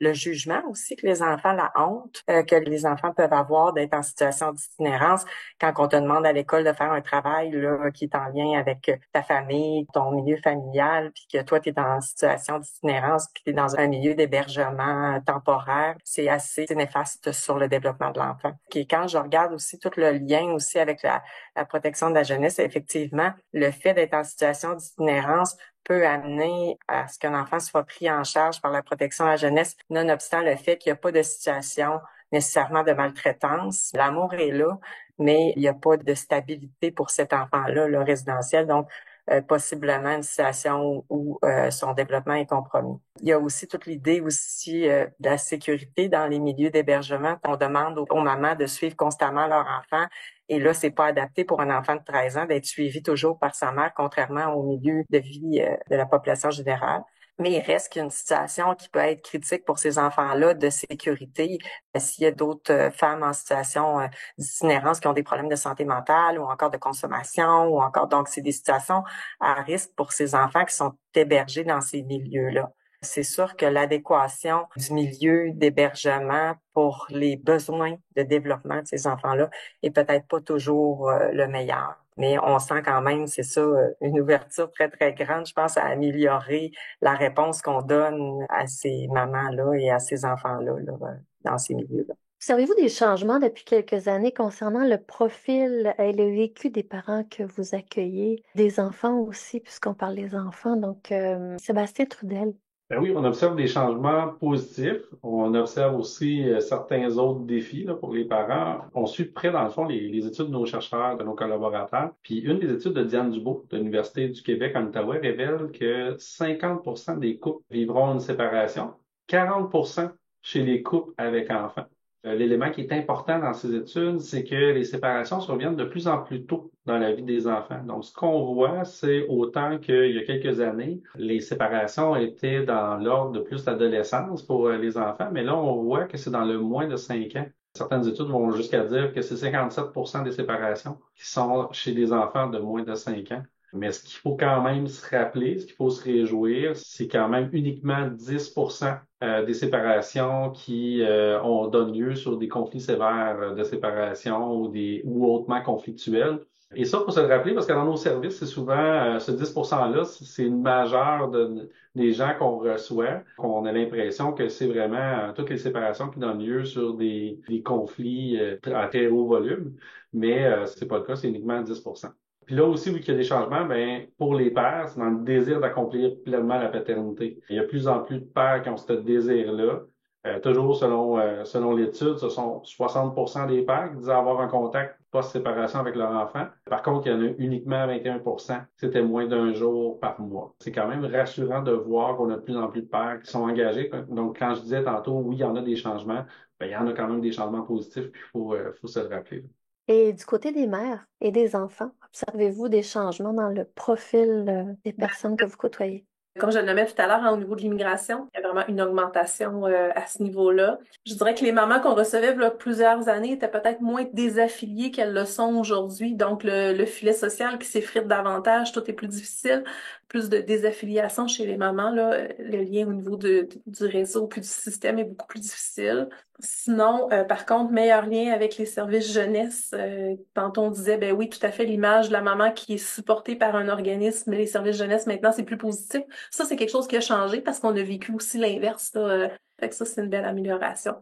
Speaker 4: Le jugement aussi que les enfants, la honte que les enfants peuvent avoir d'être en situation d'itinérance quand on te demande à l'école de faire un travail là, qui est en lien avec ta famille, ton milieu familial, puis que toi, tu es en situation d'itinérance, puis tu es dans un milieu d'hébergement temporaire, c'est assez néfaste sur le développement de l'enfant. Et quand je regarde aussi tout le lien aussi avec la protection de la jeunesse, effectivement, le fait d'être en situation d'itinérance peut amener à ce qu'un enfant soit pris en charge par la protection de la jeunesse, nonobstant le fait qu'il n'y a pas de situation nécessairement de maltraitance. L'amour est là, mais il n'y a pas de stabilité pour cet enfant-là, le résidentiel. Donc, possiblement une situation où son développement est compromis. Il y a aussi toute l'idée aussi de la sécurité dans les milieux d'hébergement. On demande aux mamans de suivre constamment leur enfant. Et là, c'est pas adapté pour un enfant de 13 ans d'être suivi toujours par sa mère, contrairement au milieu de vie de la population générale. Mais il reste qu'il y a une situation qui peut être critique pour ces enfants-là de sécurité. S'il y a d'autres femmes en situation d'itinérance qui ont des problèmes de santé mentale ou encore de consommation ou encore, donc c'est des situations à risque pour ces enfants qui sont hébergés dans ces milieux-là. C'est sûr que l'adéquation du milieu d'hébergement pour les besoins de développement de ces enfants-là est peut-être pas toujours le meilleur. Mais on sent quand même, c'est ça, une ouverture très, très grande, je pense, à améliorer la réponse qu'on donne à ces mamans-là et à ces enfants-là là, dans ces milieux-là.
Speaker 2: Observez-vous des changements depuis quelques années concernant le profil et le vécu des parents que vous accueillez, des enfants aussi, puisqu'on parle des enfants? Donc, Sébastien Trudel.
Speaker 6: Ben oui, on observe des changements positifs. On observe aussi certains autres défis là, pour les parents. On suit de près, dans le fond, les études de nos chercheurs, de nos collaborateurs. Puis une des études de Diane Dubois, de l'Université du Québec en Outaouais, révèle que 50% des couples vivront une séparation, 40% chez les couples avec enfants. L'élément qui est important dans ces études, c'est que les séparations surviennent de plus en plus tôt dans la vie des enfants. Donc, ce qu'on voit, c'est autant qu'il y a quelques années, les séparations étaient dans l'ordre de plus l'adolescence pour les enfants, mais là, on voit que c'est dans le moins de 5 ans. Certaines études vont jusqu'à dire que c'est 57% des séparations qui sont chez des enfants de moins de 5 ans. Mais ce qu'il faut quand même se rappeler, ce qu'il faut se réjouir, c'est quand même uniquement 10% des séparations qui donnent lieu sur des conflits sévères de séparation ou hautement conflictuels. Et ça, faut se le rappeler parce que dans nos services, c'est souvent ce 10%-là, c'est une majeure des gens qu'on reçoit, qu'on a l'impression que c'est vraiment toutes les séparations qui donnent lieu sur des conflits à très haut volume. Mais c'est pas le cas, c'est uniquement 10%. Puis là aussi, vu qu'il y a des changements, ben pour les pères, c'est dans le désir d'accomplir pleinement la paternité. Il y a de plus en plus de pères qui ont ce désir-là. Toujours selon l'étude, ce sont 60% des pères qui disaient avoir un contact post-séparation avec leur enfant. Par contre, il y en a uniquement 21%. C'était moins d'un jour par mois. C'est quand même rassurant de voir qu'on a de plus en plus de pères qui sont engagés. Donc, quand je disais tantôt, oui, il y en a des changements, ben, il y en a quand même des changements positifs, puis faut se le rappeler.
Speaker 2: Et du côté des mères et des enfants, observez-vous des changements dans le profil des personnes que vous côtoyez?
Speaker 5: Comme je le nommais tout à l'heure, au niveau de l'immigration, il y a vraiment une augmentation à ce niveau-là. Je dirais que les mamans qu'on recevait il y a plusieurs années étaient peut-être moins désaffiliées qu'elles le sont aujourd'hui. Donc, le filet social qui s'effrite davantage, tout est plus difficile. Plus de désaffiliation chez les mamans, là, le lien au niveau du réseau puis du système est beaucoup plus difficile. Sinon, par contre, meilleur lien avec les services jeunesse. Tantôt on disait, ben oui, tout à fait, l'image de la maman qui est supportée par un organisme, mais les services jeunesse, maintenant, c'est plus positif. Ça, c'est quelque chose qui a changé parce qu'on a vécu aussi l'inverse, là. Fait que ça, c'est une belle amélioration.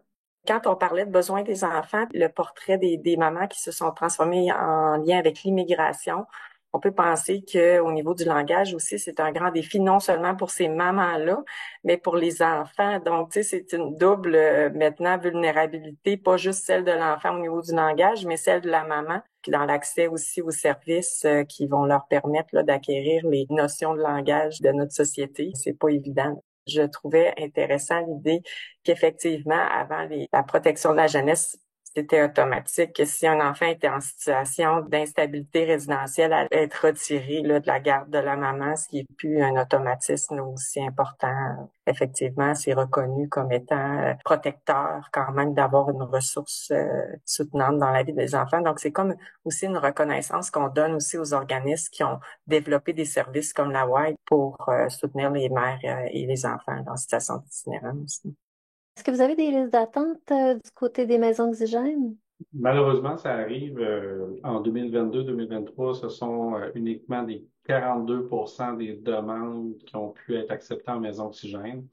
Speaker 4: Quand on parlait de besoins des enfants, le portrait des mamans qui se sont transformées en lien avec l'immigration, On peut penser que au niveau du langage aussi, c'est un grand défi, non seulement pour ces mamans-là, mais pour les enfants. Donc, tu sais, c'est une double, maintenant, vulnérabilité, pas juste celle de l'enfant au niveau du langage, mais celle de la maman, puis dans l'accès aussi aux services qui vont leur permettre là, d'acquérir les notions de langage de notre société. C'est pas évident. Je trouvais intéressant l'idée qu'effectivement, avant la protection de la jeunesse, c'était automatique que si un enfant était en situation d'instabilité résidentielle, à être retiré là, de la garde de la maman, ce qui est plus un automatisme aussi important. Effectivement, c'est reconnu comme étant protecteur quand même d'avoir une ressource soutenante dans la vie des enfants. Donc, c'est comme aussi une reconnaissance qu'on donne aussi aux organismes qui ont développé des services comme la WIDE pour soutenir les mères et les enfants en situation d'itinérance.
Speaker 2: Est-ce que vous avez des listes d'attente du côté des maisons oxygènes?
Speaker 6: Malheureusement, ça arrive en 2022-2023, ce sont uniquement des 42% des demandes qui ont pu être acceptées en maison oxygène.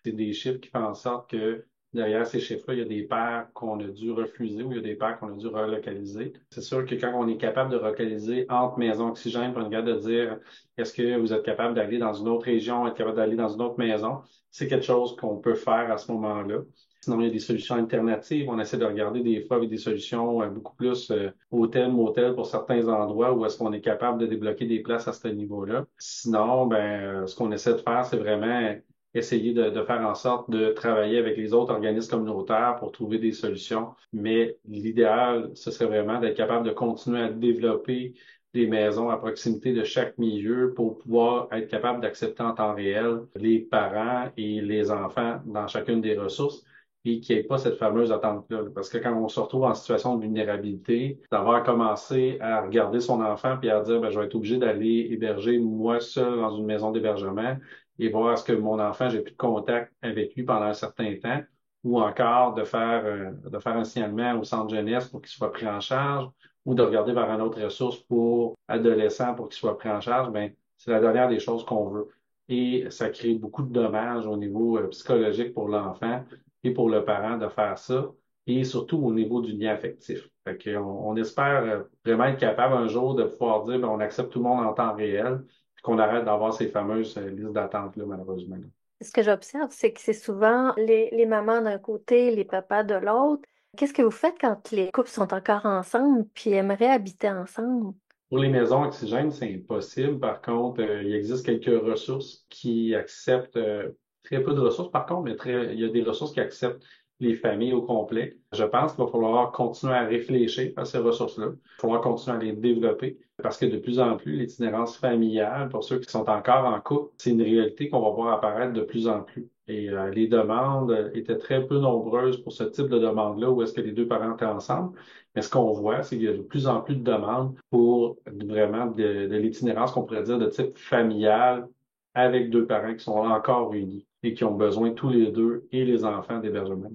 Speaker 6: C'est des chiffres qui font en sorte que derrière ces chiffres-là, il y a des pairs qu'on a dû refuser ou il y a des pairs qu'on a dû relocaliser. C'est sûr que quand on est capable de relocaliser entre maisons oxygènes, on est capable de dire est-ce que vous êtes capable d'aller dans une autre région, être capable d'aller dans une autre maison, c'est quelque chose qu'on peut faire à ce moment-là. Sinon, il y a des solutions alternatives. On essaie de regarder des fois avec des solutions beaucoup plus hôtel, motel pour certains endroits où est-ce qu'on est capable de débloquer des places à ce niveau-là. Sinon, ce qu'on essaie de faire, c'est vraiment essayer de faire en sorte de travailler avec les autres organismes communautaires pour trouver des solutions. Mais l'idéal, ce serait vraiment d'être capable de continuer à développer des maisons à proximité de chaque milieu pour pouvoir être capable d'accepter en temps réel les parents et les enfants dans chacune des ressources et qu'il n'y ait pas cette fameuse attente-là. Parce que quand on se retrouve en situation de vulnérabilité, d'avoir commencé à regarder son enfant puis à dire, je vais être obligé d'aller héberger moi seul dans une maison d'hébergement et voir est-ce que mon enfant, j'ai plus de contact avec lui pendant un certain temps, ou encore de faire un signalement au centre jeunesse pour qu'il soit pris en charge, ou de regarder vers une autre ressource pour adolescents pour qu'il soit pris en charge, c'est la dernière des choses qu'on veut. Et ça crée beaucoup de dommages au niveau psychologique pour l'enfant et pour le parent de faire ça, et surtout au niveau du lien affectif. Fait qu'on espère vraiment être capable un jour de pouvoir dire, on accepte tout le monde en temps réel, puis qu'on arrête d'avoir ces fameuses listes d'attente-là, malheureusement.
Speaker 2: Ce que j'observe, c'est que c'est souvent les mamans d'un côté, les papas de l'autre. Qu'est-ce que vous faites quand les couples sont encore ensemble puis aimeraient habiter ensemble?
Speaker 6: Pour les maisons oxygènes, c'est impossible. Par contre, il existe quelques ressources qui acceptent, très peu de ressources par contre, mais il y a des ressources qui acceptent les familles au complet. Je pense qu'il va falloir continuer à réfléchir à ces ressources-là. Il va falloir continuer à les développer parce que de plus en plus, l'itinérance familiale, pour ceux qui sont encore en couple, c'est une réalité qu'on va voir apparaître de plus en plus. Et les demandes étaient très peu nombreuses pour ce type de demande-là où est-ce que les deux parents étaient ensemble. Mais ce qu'on voit, c'est qu'il y a de plus en plus de demandes pour vraiment de l'itinérance qu'on pourrait dire de type familial avec deux parents qui sont encore unis et qui ont besoin tous les deux et les enfants d'hébergement.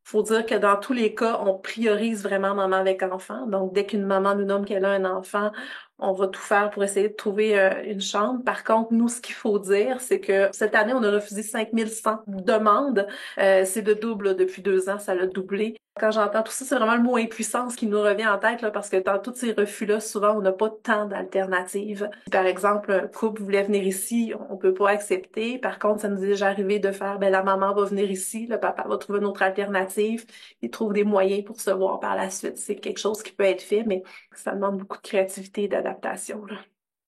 Speaker 5: Faut dire que dans tous les cas, on priorise vraiment maman avec enfant. Donc, dès qu'une maman nous nomme qu'elle a un enfant, on va tout faire pour essayer de trouver une chambre. Par contre, nous, ce qu'il faut dire, c'est que cette année, on a refusé 5100 demandes. C'est le double depuis 2 ans, ça l'a doublé. Quand j'entends tout ça, c'est vraiment le mot impuissance qui nous revient en tête, là, parce que dans tous ces refus-là, souvent, on n'a pas tant d'alternatives. Si, par exemple, un couple voulait venir ici, on peut pas accepter. Par contre, ça nous est déjà arrivé de faire, la maman va venir ici, le papa va trouver une autre alternative. Il trouve des moyens pour se voir par la suite. C'est quelque chose qui peut être fait, mais ça demande beaucoup de créativité et d'adaptation, là.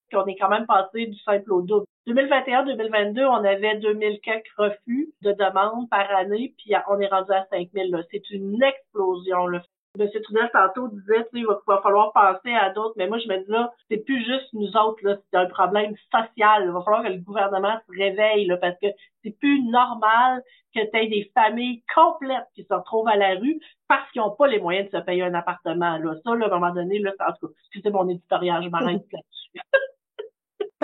Speaker 3: Puis on est quand même passé du simple au double. 2021-2022, on avait 2000 quelques refus de demandes par année, puis on est rendu à 5000. Là. C'est une explosion. Là. M. Trudel, tantôt, disait, il va falloir penser à d'autres, mais moi, je me dis, là, c'est plus juste nous autres, là, c'est un problème social. Il va falloir que le gouvernement se réveille, là, parce que c'est plus normal que tu aies des familles complètes qui se retrouvent à la rue parce qu'ils n'ont pas les moyens de se payer un appartement. Là. Ça, là, à un moment donné, là, en tout cas, excusez mon éditorial, je m'arrête là-dessus.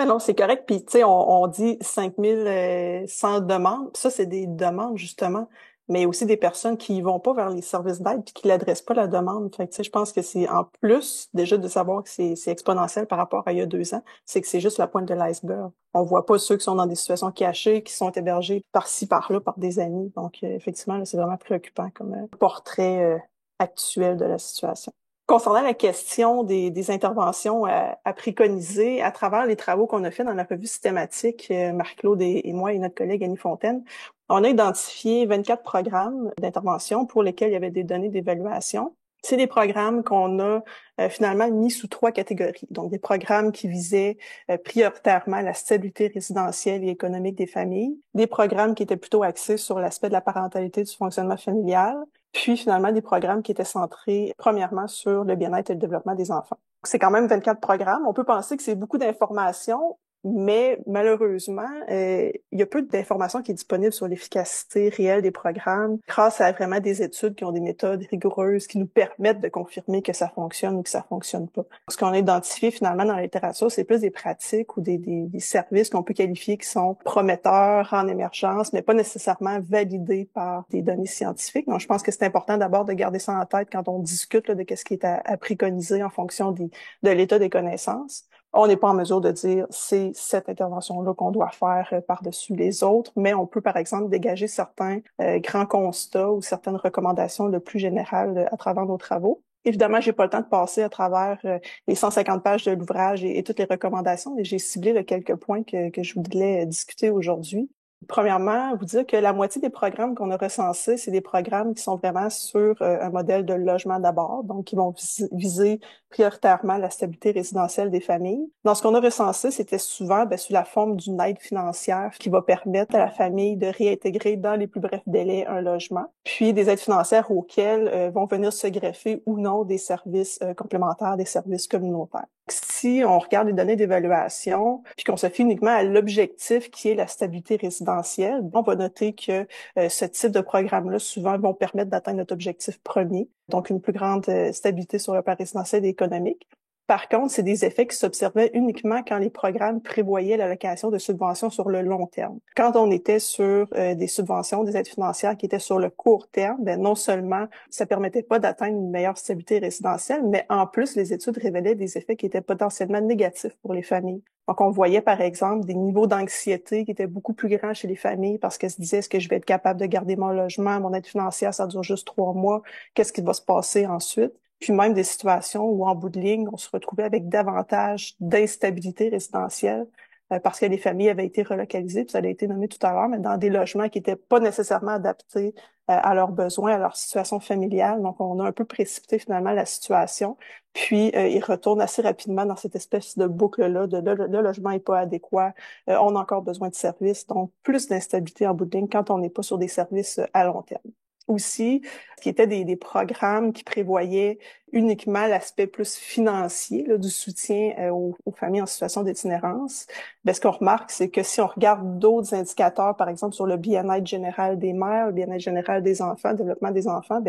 Speaker 1: Mais non, c'est correct. Puis, tu sais, on dit 5100 demandes. Ça, c'est des demandes, justement. Mais aussi des personnes qui vont pas vers les services d'aide puis qui n'adressent pas la demande. Fait que, tu sais, je pense que c'est en plus, déjà, de savoir que c'est exponentiel par rapport à il y a 2 ans, c'est que c'est juste la pointe de l'iceberg. On voit pas ceux qui sont dans des situations cachées, qui sont hébergés par-ci, par-là, par des amis. Donc, effectivement, là, c'est vraiment préoccupant comme portrait actuel de la situation. Concernant la question des interventions à préconiser, à travers les travaux qu'on a fait dans la revue systématique, Marc-Claude et moi et notre collègue Annie Fontaine, on a identifié 24 programmes d'intervention pour lesquels il y avait des données d'évaluation. C'est des programmes qu'on a finalement mis sous 3 catégories. Donc, des programmes qui visaient prioritairement la stabilité résidentielle et économique des familles, des programmes qui étaient plutôt axés sur l'aspect de la parentalité, du fonctionnement familial, puis finalement des programmes qui étaient centrés premièrement sur le bien-être et le développement des enfants. C'est quand même 24 programmes. On peut penser que c'est beaucoup d'informations, mais malheureusement, il y a peu d'informations qui est disponible sur l'efficacité réelle des programmes grâce à vraiment des études qui ont des méthodes rigoureuses qui nous permettent de confirmer que ça fonctionne ou que ça fonctionne pas. Ce qu'on a identifié finalement dans la littérature, c'est plus des pratiques ou des services qu'on peut qualifier qui sont prometteurs, en émergence, mais pas nécessairement validés par des données scientifiques. Donc, je pense que c'est important d'abord de garder ça en tête quand on discute là, de qu'est-ce qui est à préconiser en fonction de l'état des connaissances. On n'est pas en mesure de dire c'est cette intervention-là qu'on doit faire par-dessus les autres, mais on peut, par exemple, dégager certains grands constats ou certaines recommandations le plus générales à travers nos travaux. Évidemment, j'ai pas le temps de passer à travers les 150 pages de l'ouvrage et toutes les recommandations, mais j'ai ciblé quelques points que je voulais discuter aujourd'hui. Premièrement, vous dire que la moitié des programmes qu'on a recensés, c'est des programmes qui sont vraiment sur un modèle de logement d'abord, donc qui vont viser prioritairement la stabilité résidentielle des familles. Dans ce qu'on a recensé, c'était souvent sous la forme d'une aide financière qui va permettre à la famille de réintégrer dans les plus brefs délais un logement, puis des aides financières auxquelles vont venir se greffer ou non des services complémentaires, des services communautaires. Si on regarde les données d'évaluation, puis qu'on se fie uniquement à l'objectif qui est la stabilité résidentielle, on va noter que ce type de programme-là, souvent, vont permettre d'atteindre notre objectif premier, donc une plus grande stabilité sur le plan résidentiel et économique. Par contre, c'est des effets qui s'observaient uniquement quand les programmes prévoyaient l'allocation de subventions sur le long terme. Quand on était sur des subventions, des aides financières qui étaient sur le court terme, non seulement ça permettait pas d'atteindre une meilleure stabilité résidentielle, mais en plus, les études révélaient des effets qui étaient potentiellement négatifs pour les familles. Donc, on voyait, par exemple, des niveaux d'anxiété qui étaient beaucoup plus grands chez les familles parce qu'elles se disaient, est-ce que je vais être capable de garder mon logement, mon aide financière, ça dure juste 3 mois, qu'est-ce qui va se passer ensuite? Puis même des situations où, en bout de ligne, on se retrouvait avec davantage d'instabilité résidentielle parce que les familles avaient été relocalisées, puis ça a été nommé tout à l'heure, mais dans des logements qui n'étaient pas nécessairement adaptés à leurs besoins, à leur situation familiale. Donc, on a un peu précipité finalement la situation. Puis, ils retournent assez rapidement dans cette espèce de boucle-là de le logement n'est pas adéquat, on a encore besoin de services. Donc, plus d'instabilité en bout de ligne quand on n'est pas sur des services à long terme. Aussi, ce qui était des programmes qui prévoyaient uniquement l'aspect plus financier là, du soutien aux familles en situation d'itinérance. Ce qu'on remarque, c'est que si on regarde d'autres indicateurs, par exemple sur le bien-être général des mères, le bien-être général des enfants, le développement des enfants,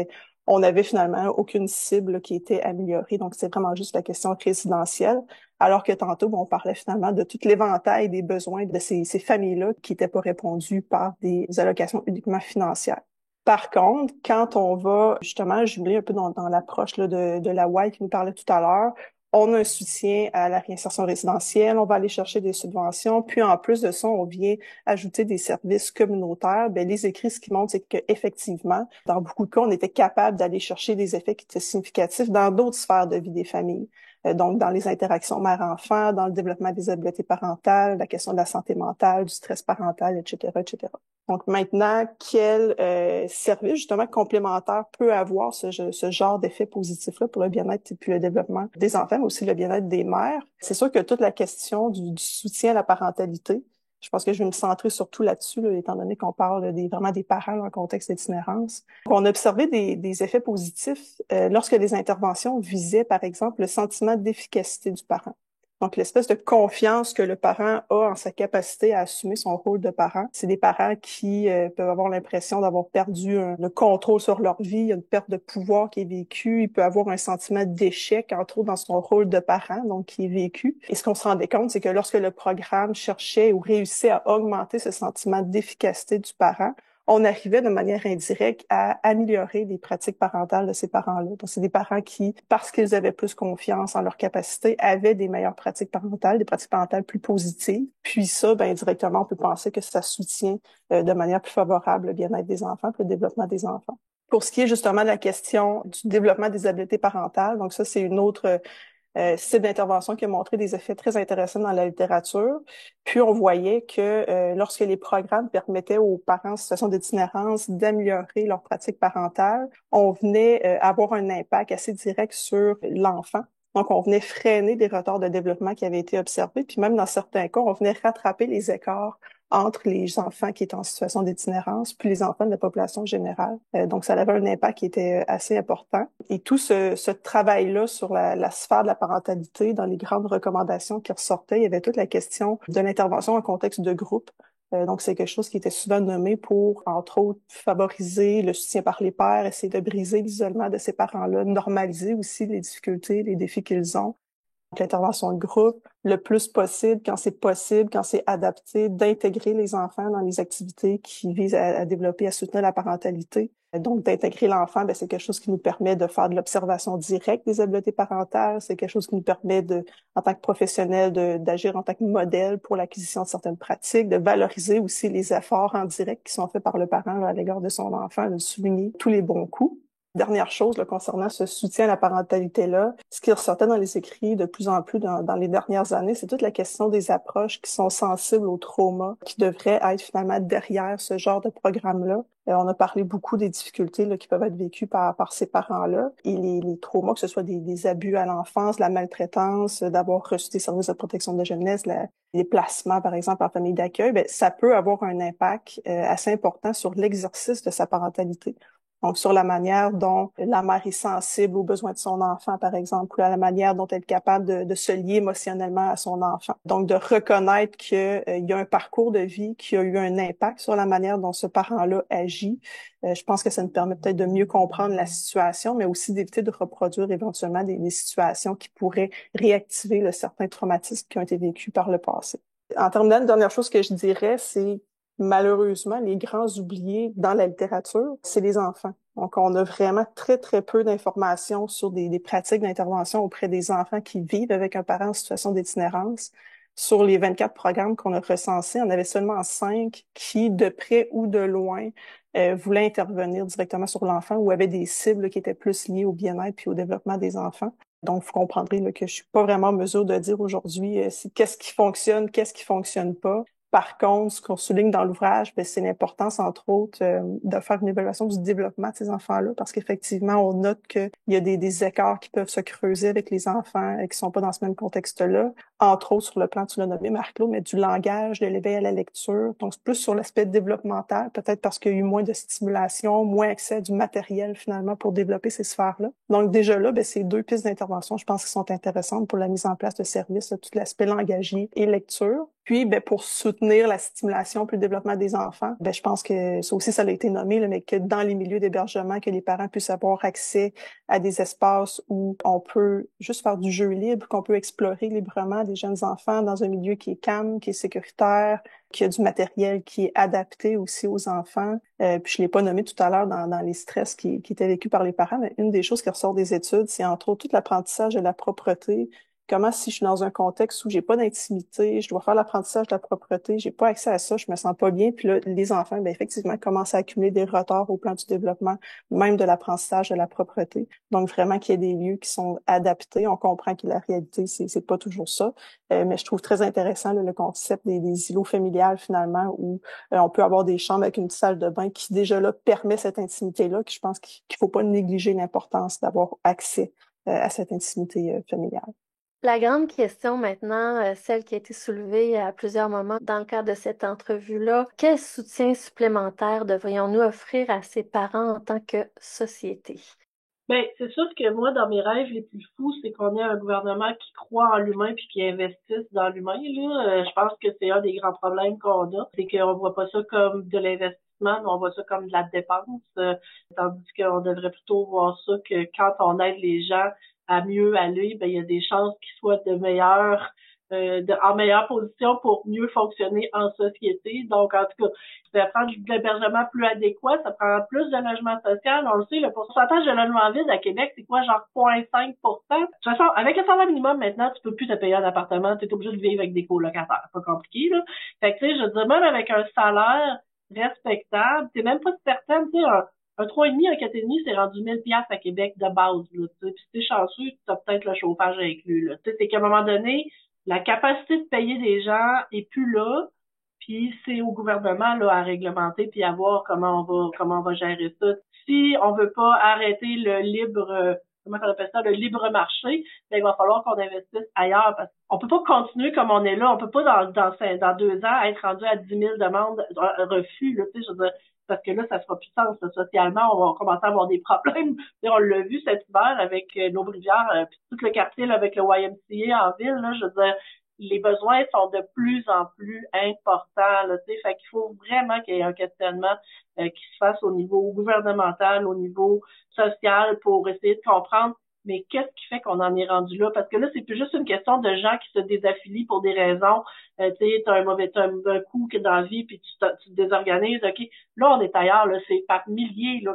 Speaker 1: on n'avait finalement aucune cible là, qui était améliorée. Donc, c'est vraiment juste la question résidentielle. Alors que tantôt, on parlait finalement de tout l'éventail des besoins de ces familles-là qui n'étaient pas répondus par des allocations uniquement financières. Par contre, quand on va justement jumeler un peu dans l'approche là, de la WAI qui nous parlait tout à l'heure, on a un soutien à la réinsertion résidentielle, on va aller chercher des subventions, puis en plus de ça, on vient ajouter des services communautaires. Les écrits, ce qui montrent, c'est qu'effectivement, dans beaucoup de cas, on était capable d'aller chercher des effets qui étaient significatifs dans d'autres sphères de vie des familles. Donc, dans les interactions mère-enfant, dans le développement des habiletés parentales, la question de la santé mentale, du stress parental, etc., etc. Donc, maintenant, quel service, justement, complémentaire peut avoir ce genre d'effet positif-là pour le bien-être et puis le développement des enfants, mais aussi le bien-être des mères? C'est sûr que toute la question du soutien à la parentalité, je pense que je vais me centrer surtout là-dessus, là, étant donné qu'on parle vraiment des parents en contexte d'itinérance. On a observé des effets positifs lorsque les interventions visaient, par exemple, le sentiment d'efficacité du parent. Donc, l'espèce de confiance que le parent a en sa capacité à assumer son rôle de parent. C'est des parents qui peuvent avoir l'impression d'avoir perdu le contrôle sur leur vie. Il y a une perte de pouvoir qui est vécue. Il peut avoir un sentiment d'échec, entre autres, dans son rôle de parent, donc qui est vécu. Et ce qu'on se rendait compte, c'est que lorsque le programme cherchait ou réussissait à augmenter ce sentiment d'efficacité du parent, on arrivait de manière indirecte à améliorer les pratiques parentales de ces parents-là. Donc, c'est des parents qui, parce qu'ils avaient plus confiance en leur capacité, avaient des meilleures pratiques parentales, des pratiques parentales plus positives. Puis ça, directement, on peut penser que ça soutient de manière plus favorable le bien-être des enfants, puis le développement des enfants. Pour ce qui est justement de la question du développement des habiletés parentales, donc ça, c'est une autre site d'intervention qui a montré des effets très intéressants dans la littérature. Puis on voyait que lorsque les programmes permettaient aux parents en situation d'itinérance d'améliorer leur pratique parentale, on venait avoir un impact assez direct sur l'enfant. Donc, on venait freiner des retards de développement qui avaient été observés, puis même dans certains cas, on venait rattraper les écarts entre les enfants qui étaient en situation d'itinérance puis les enfants de la population générale. Donc, ça avait un impact qui était assez important. Et tout ce travail-là sur la sphère de la parentalité, dans les grandes recommandations qui ressortaient, il y avait toute la question de l'intervention en contexte de groupe. Donc, c'est quelque chose qui était souvent nommé pour, entre autres, favoriser le soutien par les pairs, essayer de briser l'isolement de ces parents-là, normaliser aussi les difficultés, les défis qu'ils ont. Donc, l'intervention de groupe, le plus possible, quand c'est adapté, d'intégrer les enfants dans les activités qui visent à développer, à soutenir la parentalité. Donc, d'intégrer l'enfant, c'est quelque chose qui nous permet de faire de l'observation directe des habiletés parentales. C'est quelque chose qui nous permet en tant que professionnel, d'agir en tant que modèle pour l'acquisition de certaines pratiques, de valoriser aussi les efforts en direct qui sont faits par le parent à l'égard de son enfant, de souligner tous les bons coups. Dernière chose là, concernant ce soutien à la parentalité-là, ce qui ressortait dans les écrits de plus en plus dans les dernières années, c'est toute la question des approches qui sont sensibles au trauma, qui devraient être finalement derrière ce genre de programme-là. On a parlé beaucoup des difficultés là, qui peuvent être vécues par ces parents-là et les traumas, que ce soit des abus à l'enfance, la maltraitance, d'avoir reçu des services de protection de la jeunesse, les placements, par exemple, en famille d'accueil, ça peut avoir un impact assez important sur l'exercice de sa parentalité. Donc, sur la manière dont la mère est sensible aux besoins de son enfant, par exemple, ou à la manière dont elle est capable de se lier émotionnellement à son enfant. Donc, de reconnaître qu'il y a un parcours de vie qui a eu un impact sur la manière dont ce parent-là agit. Je pense que ça nous permet peut-être de mieux comprendre la situation, mais aussi d'éviter de reproduire éventuellement des situations qui pourraient réactiver certains traumatismes qui ont été vécus par le passé. En terminant, une dernière chose que je dirais, c'est malheureusement, les grands oubliés dans la littérature, c'est les enfants. Donc, on a vraiment très, très peu d'informations sur des pratiques d'intervention auprès des enfants qui vivent avec un parent en situation d'itinérance. Sur les 24 programmes qu'on a recensés, on avait seulement 5 qui, de près ou de loin, voulaient intervenir directement sur l'enfant ou avaient des cibles qui étaient plus liées au bien-être puis au développement des enfants. Donc, vous comprendrez là, que je suis pas vraiment en mesure de dire aujourd'hui qu'est-ce qui fonctionne pas. Par contre, ce qu'on souligne dans l'ouvrage, c'est l'importance, entre autres, de faire une évaluation du développement de ces enfants-là, parce qu'effectivement, on note qu'il y a des écarts qui peuvent se creuser avec les enfants qui sont pas dans ce même contexte-là. Entre autres, sur le plan, tu l'as nommé, Marc-Claude, mais du langage, de l'éveil à la lecture. Donc, c'est plus sur l'aspect développemental, peut-être parce qu'il y a eu moins de stimulation, moins accès à du matériel, finalement, pour développer ces sphères-là. Donc, déjà là, c'est 2 pistes d'intervention, je pense, qui sont intéressantes pour la mise en place de services, tout l'aspect langagier et lecture. Puis, pour soutenir la stimulation puis le développement des enfants, je pense que ça aussi, ça a été nommé, là, mais que dans les milieux d'hébergement, que les parents puissent avoir accès à des espaces où on peut juste faire du jeu libre, qu'on peut explorer librement des jeunes enfants dans un milieu qui est calme, qui est sécuritaire, qui a du matériel qui est adapté aussi aux enfants. Puis je l'ai pas nommé tout à l'heure dans les stress qui étaient vécus par les parents, mais une des choses qui ressort des études, c'est entre autres tout l'apprentissage de la propreté. Comment si je suis dans un contexte où j'ai pas d'intimité, je dois faire l'apprentissage de la propreté, j'ai pas accès à ça, je me sens pas bien. Puis là, les enfants, effectivement, commencent à accumuler des retards au plan du développement, même de l'apprentissage de la propreté. Donc vraiment qu'il y ait des lieux qui sont adaptés. On comprend que la réalité, c'est pas toujours ça. Mais je trouve très intéressant le concept des îlots familiales, finalement, où on peut avoir des chambres avec une salle de bain qui déjà là permet cette intimité-là, que je pense qu'il faut pas négliger l'importance d'avoir accès à cette intimité familiale.
Speaker 2: La grande question maintenant, celle qui a été soulevée à plusieurs moments dans le cadre de cette entrevue-là, quel soutien supplémentaire devrions-nous offrir à ces parents en tant que société?
Speaker 3: C'est sûr que moi, dans mes rêves les plus fous, c'est qu'on ait un gouvernement qui croit en l'humain puis qui investisse dans l'humain. Là, je pense que c'est un des grands problèmes qu'on a, c'est qu'on voit pas ça comme de l'investissement, mais on voit ça comme de la dépense, tandis qu'on devrait plutôt voir ça que quand on aide les gens à mieux aller, il y a des chances qu'ils soient en meilleure position pour mieux fonctionner en société. Donc, en tout cas, ça prend de l'hébergement plus adéquat, ça prend plus de logement social. On le sait, le pourcentage de logements vides à Québec, c'est quoi, genre 0,5%? De toute façon, avec le salaire minimum, maintenant, tu peux plus te payer un appartement, tu es obligé de vivre avec des colocataires. C'est pas compliqué, là. Fait que, tu sais, je veux dire, même avec un salaire respectable, t'es même pas certaine, tu sais, Un 3,5, un 4,5, c'est rendu 1000 piastres à Québec de base, là, tu sais. Puis si t'es chanceux, t'as peut-être le chauffage inclus, là. Tu sais, c'est qu'à un moment donné, la capacité de payer des gens est plus là, puis c'est au gouvernement, là, à réglementer puis à voir comment on va gérer ça. Si on veut pas arrêter le comment on appelle ça, le libre marché, ben, il va falloir qu'on investisse ailleurs parce qu'on peut pas continuer comme on est là. On peut pas dans 2 ans être rendu à 10 000 demandes, refus, là, tu sais, je veux dire, parce que là, ça fera plus de sens, là. Socialement, on va commencer à avoir des problèmes. On l'a vu cet hiver avec nos rivières, puis tout le quartier là, avec le YMCA en ville, là, je veux dire, les besoins sont de plus en plus importants, là, tu sais, fait qu'il faut vraiment qu'il y ait un questionnement qui se fasse au niveau gouvernemental, au niveau social pour essayer de comprendre mais qu'est-ce qui fait qu'on en est rendu là? Parce que là, c'est plus juste une question de gens qui se désaffilient pour des raisons. Tu sais, t'as un coup que dans la vie, puis tu te désorganises. OK, là, on est ailleurs. Là, c'est par milliers là,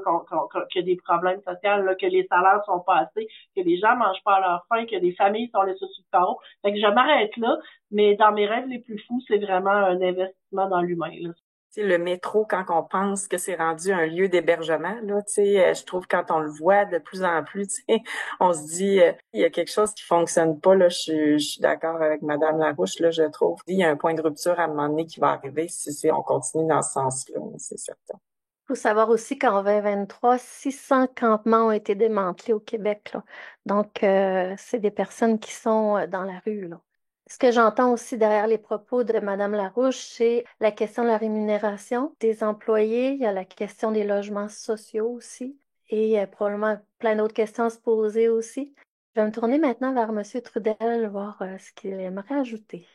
Speaker 3: qu'il y a des problèmes sociaux, là, que les salaires sont pas assez, que les gens mangent pas à leur faim, que les familles sont laissées sous le carreau. Fait que je m'arrête là, mais dans mes rêves les plus fous, c'est vraiment un investissement dans l'humain, là.
Speaker 4: Le métro, quand on pense que c'est rendu un lieu d'hébergement, là, je trouve quand on le voit de plus en plus, on se dit, il y a quelque chose qui fonctionne pas, là. Je suis d'accord avec Madame Larouche, là, je trouve. Il y a un point de rupture à un moment donné qui va arriver si on continue dans ce sens-là, c'est certain.
Speaker 2: Il faut savoir aussi qu'en 2023, 600 campements ont été démantelés au Québec, là. Donc, c'est des personnes qui sont dans la rue, là. Ce que j'entends aussi derrière les propos de Madame Larouche, c'est la question de la rémunération des employés, il y a la question des logements sociaux aussi, et probablement plein d'autres questions à se poser aussi. Je vais me tourner maintenant vers Monsieur Trudel, voir ce qu'il aimerait ajouter.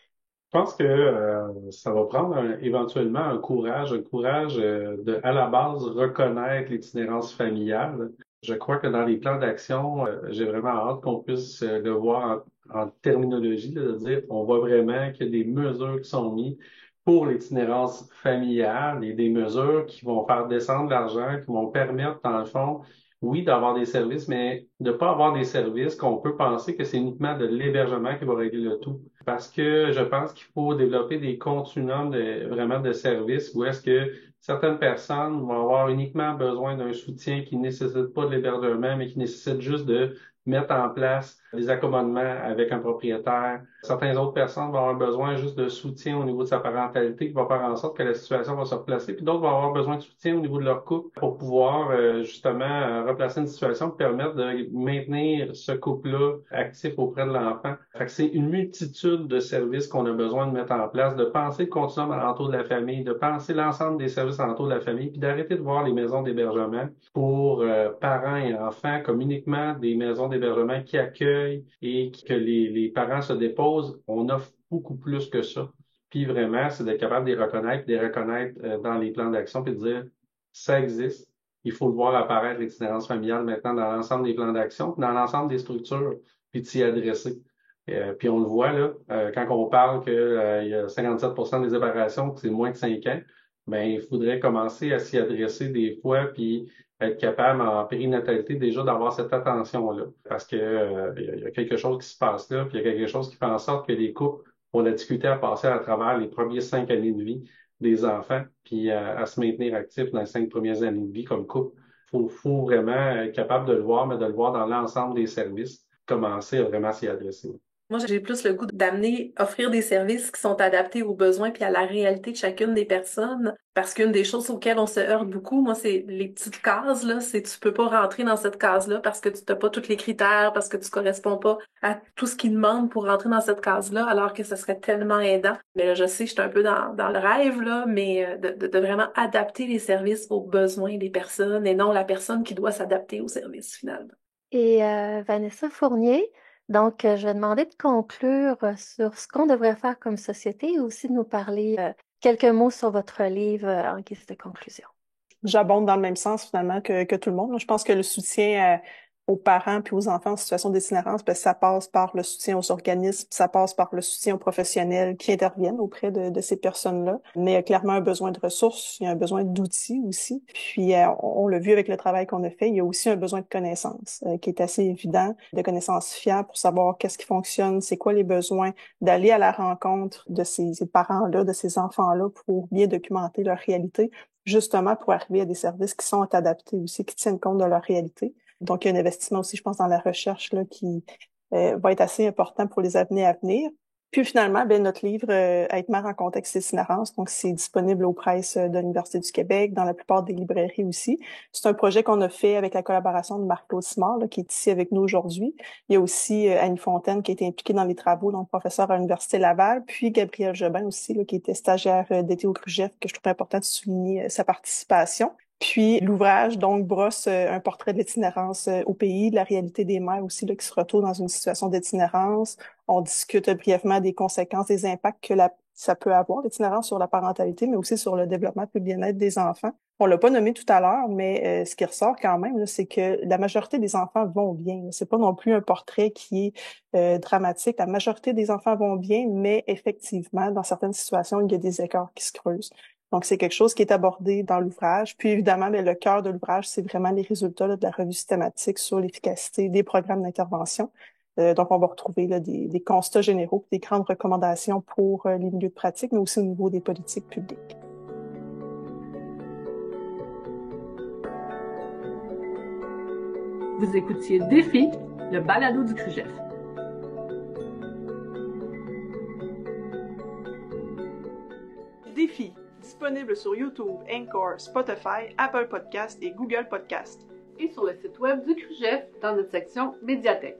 Speaker 6: Je pense que ça va prendre éventuellement un courage de, à la base, reconnaître l'itinérance familiale. Je crois que dans les plans d'action, j'ai vraiment hâte qu'on puisse le voir en terminologie, là, de dire on voit vraiment qu'il y a des mesures qui sont mises pour l'itinérance familiale et des mesures qui vont faire descendre l'argent, qui vont permettre, dans le fond, oui, d'avoir des services, mais de pas avoir des services qu'on peut penser que c'est uniquement de l'hébergement qui va régler le tout. Parce que je pense qu'il faut développer des continuums vraiment de services où est-ce que certaines personnes vont avoir uniquement besoin d'un soutien qui ne nécessite pas de l'hébergement, mais qui nécessite juste de mettre en place des accommodements avec un propriétaire. Certaines autres personnes vont avoir besoin juste de soutien au niveau de sa parentalité qui va faire en sorte que la situation va se replacer. Puis d'autres vont avoir besoin de soutien au niveau de leur couple pour pouvoir justement replacer une situation qui permette de maintenir ce couple-là actif auprès de l'enfant. Fait que c'est une multitude de services qu'on a besoin de mettre en place, de penser le continuum alentour de la famille, de penser l'ensemble des services alentour de la famille, puis d'arrêter de voir les maisons d'hébergement pour parents et enfants comme uniquement des maisons d'hébergement qui accueillent et que les parents se déposent. On offre beaucoup plus que ça. Puis vraiment, c'est d'être capable de les reconnaître dans les plans d'action, puis de dire, ça existe. Il faut le voir apparaître, l'itinérance familiale, maintenant dans l'ensemble des plans d'action, dans l'ensemble des structures, puis de s'y adresser. Puis on le voit là, quand on parle que il y a 57% des opérations, que c'est moins de 5 ans, ben il faudrait commencer à s'y adresser des fois, puis être capable en périnatalité déjà d'avoir cette attention-là. Parce que il y a quelque chose qui se passe là, puis il y a quelque chose qui fait en sorte que les couples ont la difficulté à passer à travers les premières 5 années de vie des enfants, puis à se maintenir actifs dans les 5 premières années de vie comme couple. Faut vraiment être capable de le voir, mais de le voir dans l'ensemble des services, commencer à vraiment s'y adresser.
Speaker 5: Moi, j'ai plus le goût d'amener, offrir des services qui sont adaptés aux besoins puis à la réalité de chacune des personnes. Parce qu'une des choses auxquelles on se heurte beaucoup, moi, c'est les petites cases, là. C'est tu peux pas rentrer dans cette case-là parce que tu n'as pas tous les critères, parce que tu corresponds pas à tout ce qu'ils demandent pour rentrer dans cette case-là, alors que ce serait tellement aidant. Mais là, je sais, je suis un peu dans le rêve, là, mais de vraiment adapter les services aux besoins des personnes et non la personne qui doit s'adapter au service finalement.
Speaker 2: Et Vanessa Fournier, donc je vais demander de conclure sur ce qu'on devrait faire comme société et aussi de nous parler quelques mots sur votre livre en guise de conclusion.
Speaker 1: J'abonde dans le même sens finalement que tout le monde. Je pense que le soutien aux parents puis aux enfants en situation d'itinérance, ben, ça passe par le soutien aux organismes, ça passe par le soutien aux professionnels qui interviennent auprès de ces personnes-là. Mais il y a clairement un besoin de ressources, il y a un besoin d'outils aussi. Puis on l'a vu avec le travail qu'on a fait, il y a aussi un besoin de connaissances qui est assez évident, de connaissances fiables pour savoir qu'est-ce qui fonctionne, c'est quoi les besoins, d'aller à la rencontre de ces parents-là, de ces enfants-là pour bien documenter leur réalité, justement pour arriver à des services qui sont adaptés aussi, qui tiennent compte de leur réalité. Donc, il y a un investissement aussi, je pense, dans la recherche là, qui va être assez important pour les années à venir. Puis finalement, ben notre livre Être mère en contexte d'itinérance, donc c'est disponible aux presses de l'Université du Québec, dans la plupart des librairies aussi. C'est un projet qu'on a fait avec la collaboration de Marc-Claude Simard, là, qui est ici avec nous aujourd'hui. Il y a aussi Annie Fontaine qui a été impliquée dans les travaux, donc professeure à l'Université Laval, puis Gabrielle Jobin aussi, là, qui était stagiaire d'été au CRUGEF, que je trouve important de souligner sa participation. Puis l'ouvrage, donc, brosse un portrait de l'itinérance au pays, de la réalité des mères aussi, là, qui se retrouvent dans une situation d'itinérance. On discute brièvement des conséquences, des impacts que ça peut avoir, l'itinérance sur la parentalité, mais aussi sur le développement et le bien-être des enfants. On l'a pas nommé tout à l'heure, mais ce qui ressort quand même, là, c'est que la majorité des enfants vont bien. C'est pas non plus un portrait qui est dramatique. La majorité des enfants vont bien, mais effectivement, dans certaines situations, il y a des écarts qui se creusent. Donc, c'est quelque chose qui est abordé dans l'ouvrage. Puis, évidemment, le cœur de l'ouvrage, c'est vraiment les résultats là, de la revue systématique sur l'efficacité des programmes d'intervention. Donc, on va retrouver là, des constats généraux, des grandes recommandations pour les milieux de pratique, mais aussi au niveau des politiques publiques.
Speaker 7: Vous écoutiez Défi, le balado du CRUGEF.
Speaker 1: Défi, disponible sur YouTube, Anchor, Spotify, Apple Podcasts et Google Podcasts.
Speaker 7: Et sur le site web du CRUGEF dans notre section Médiathèque.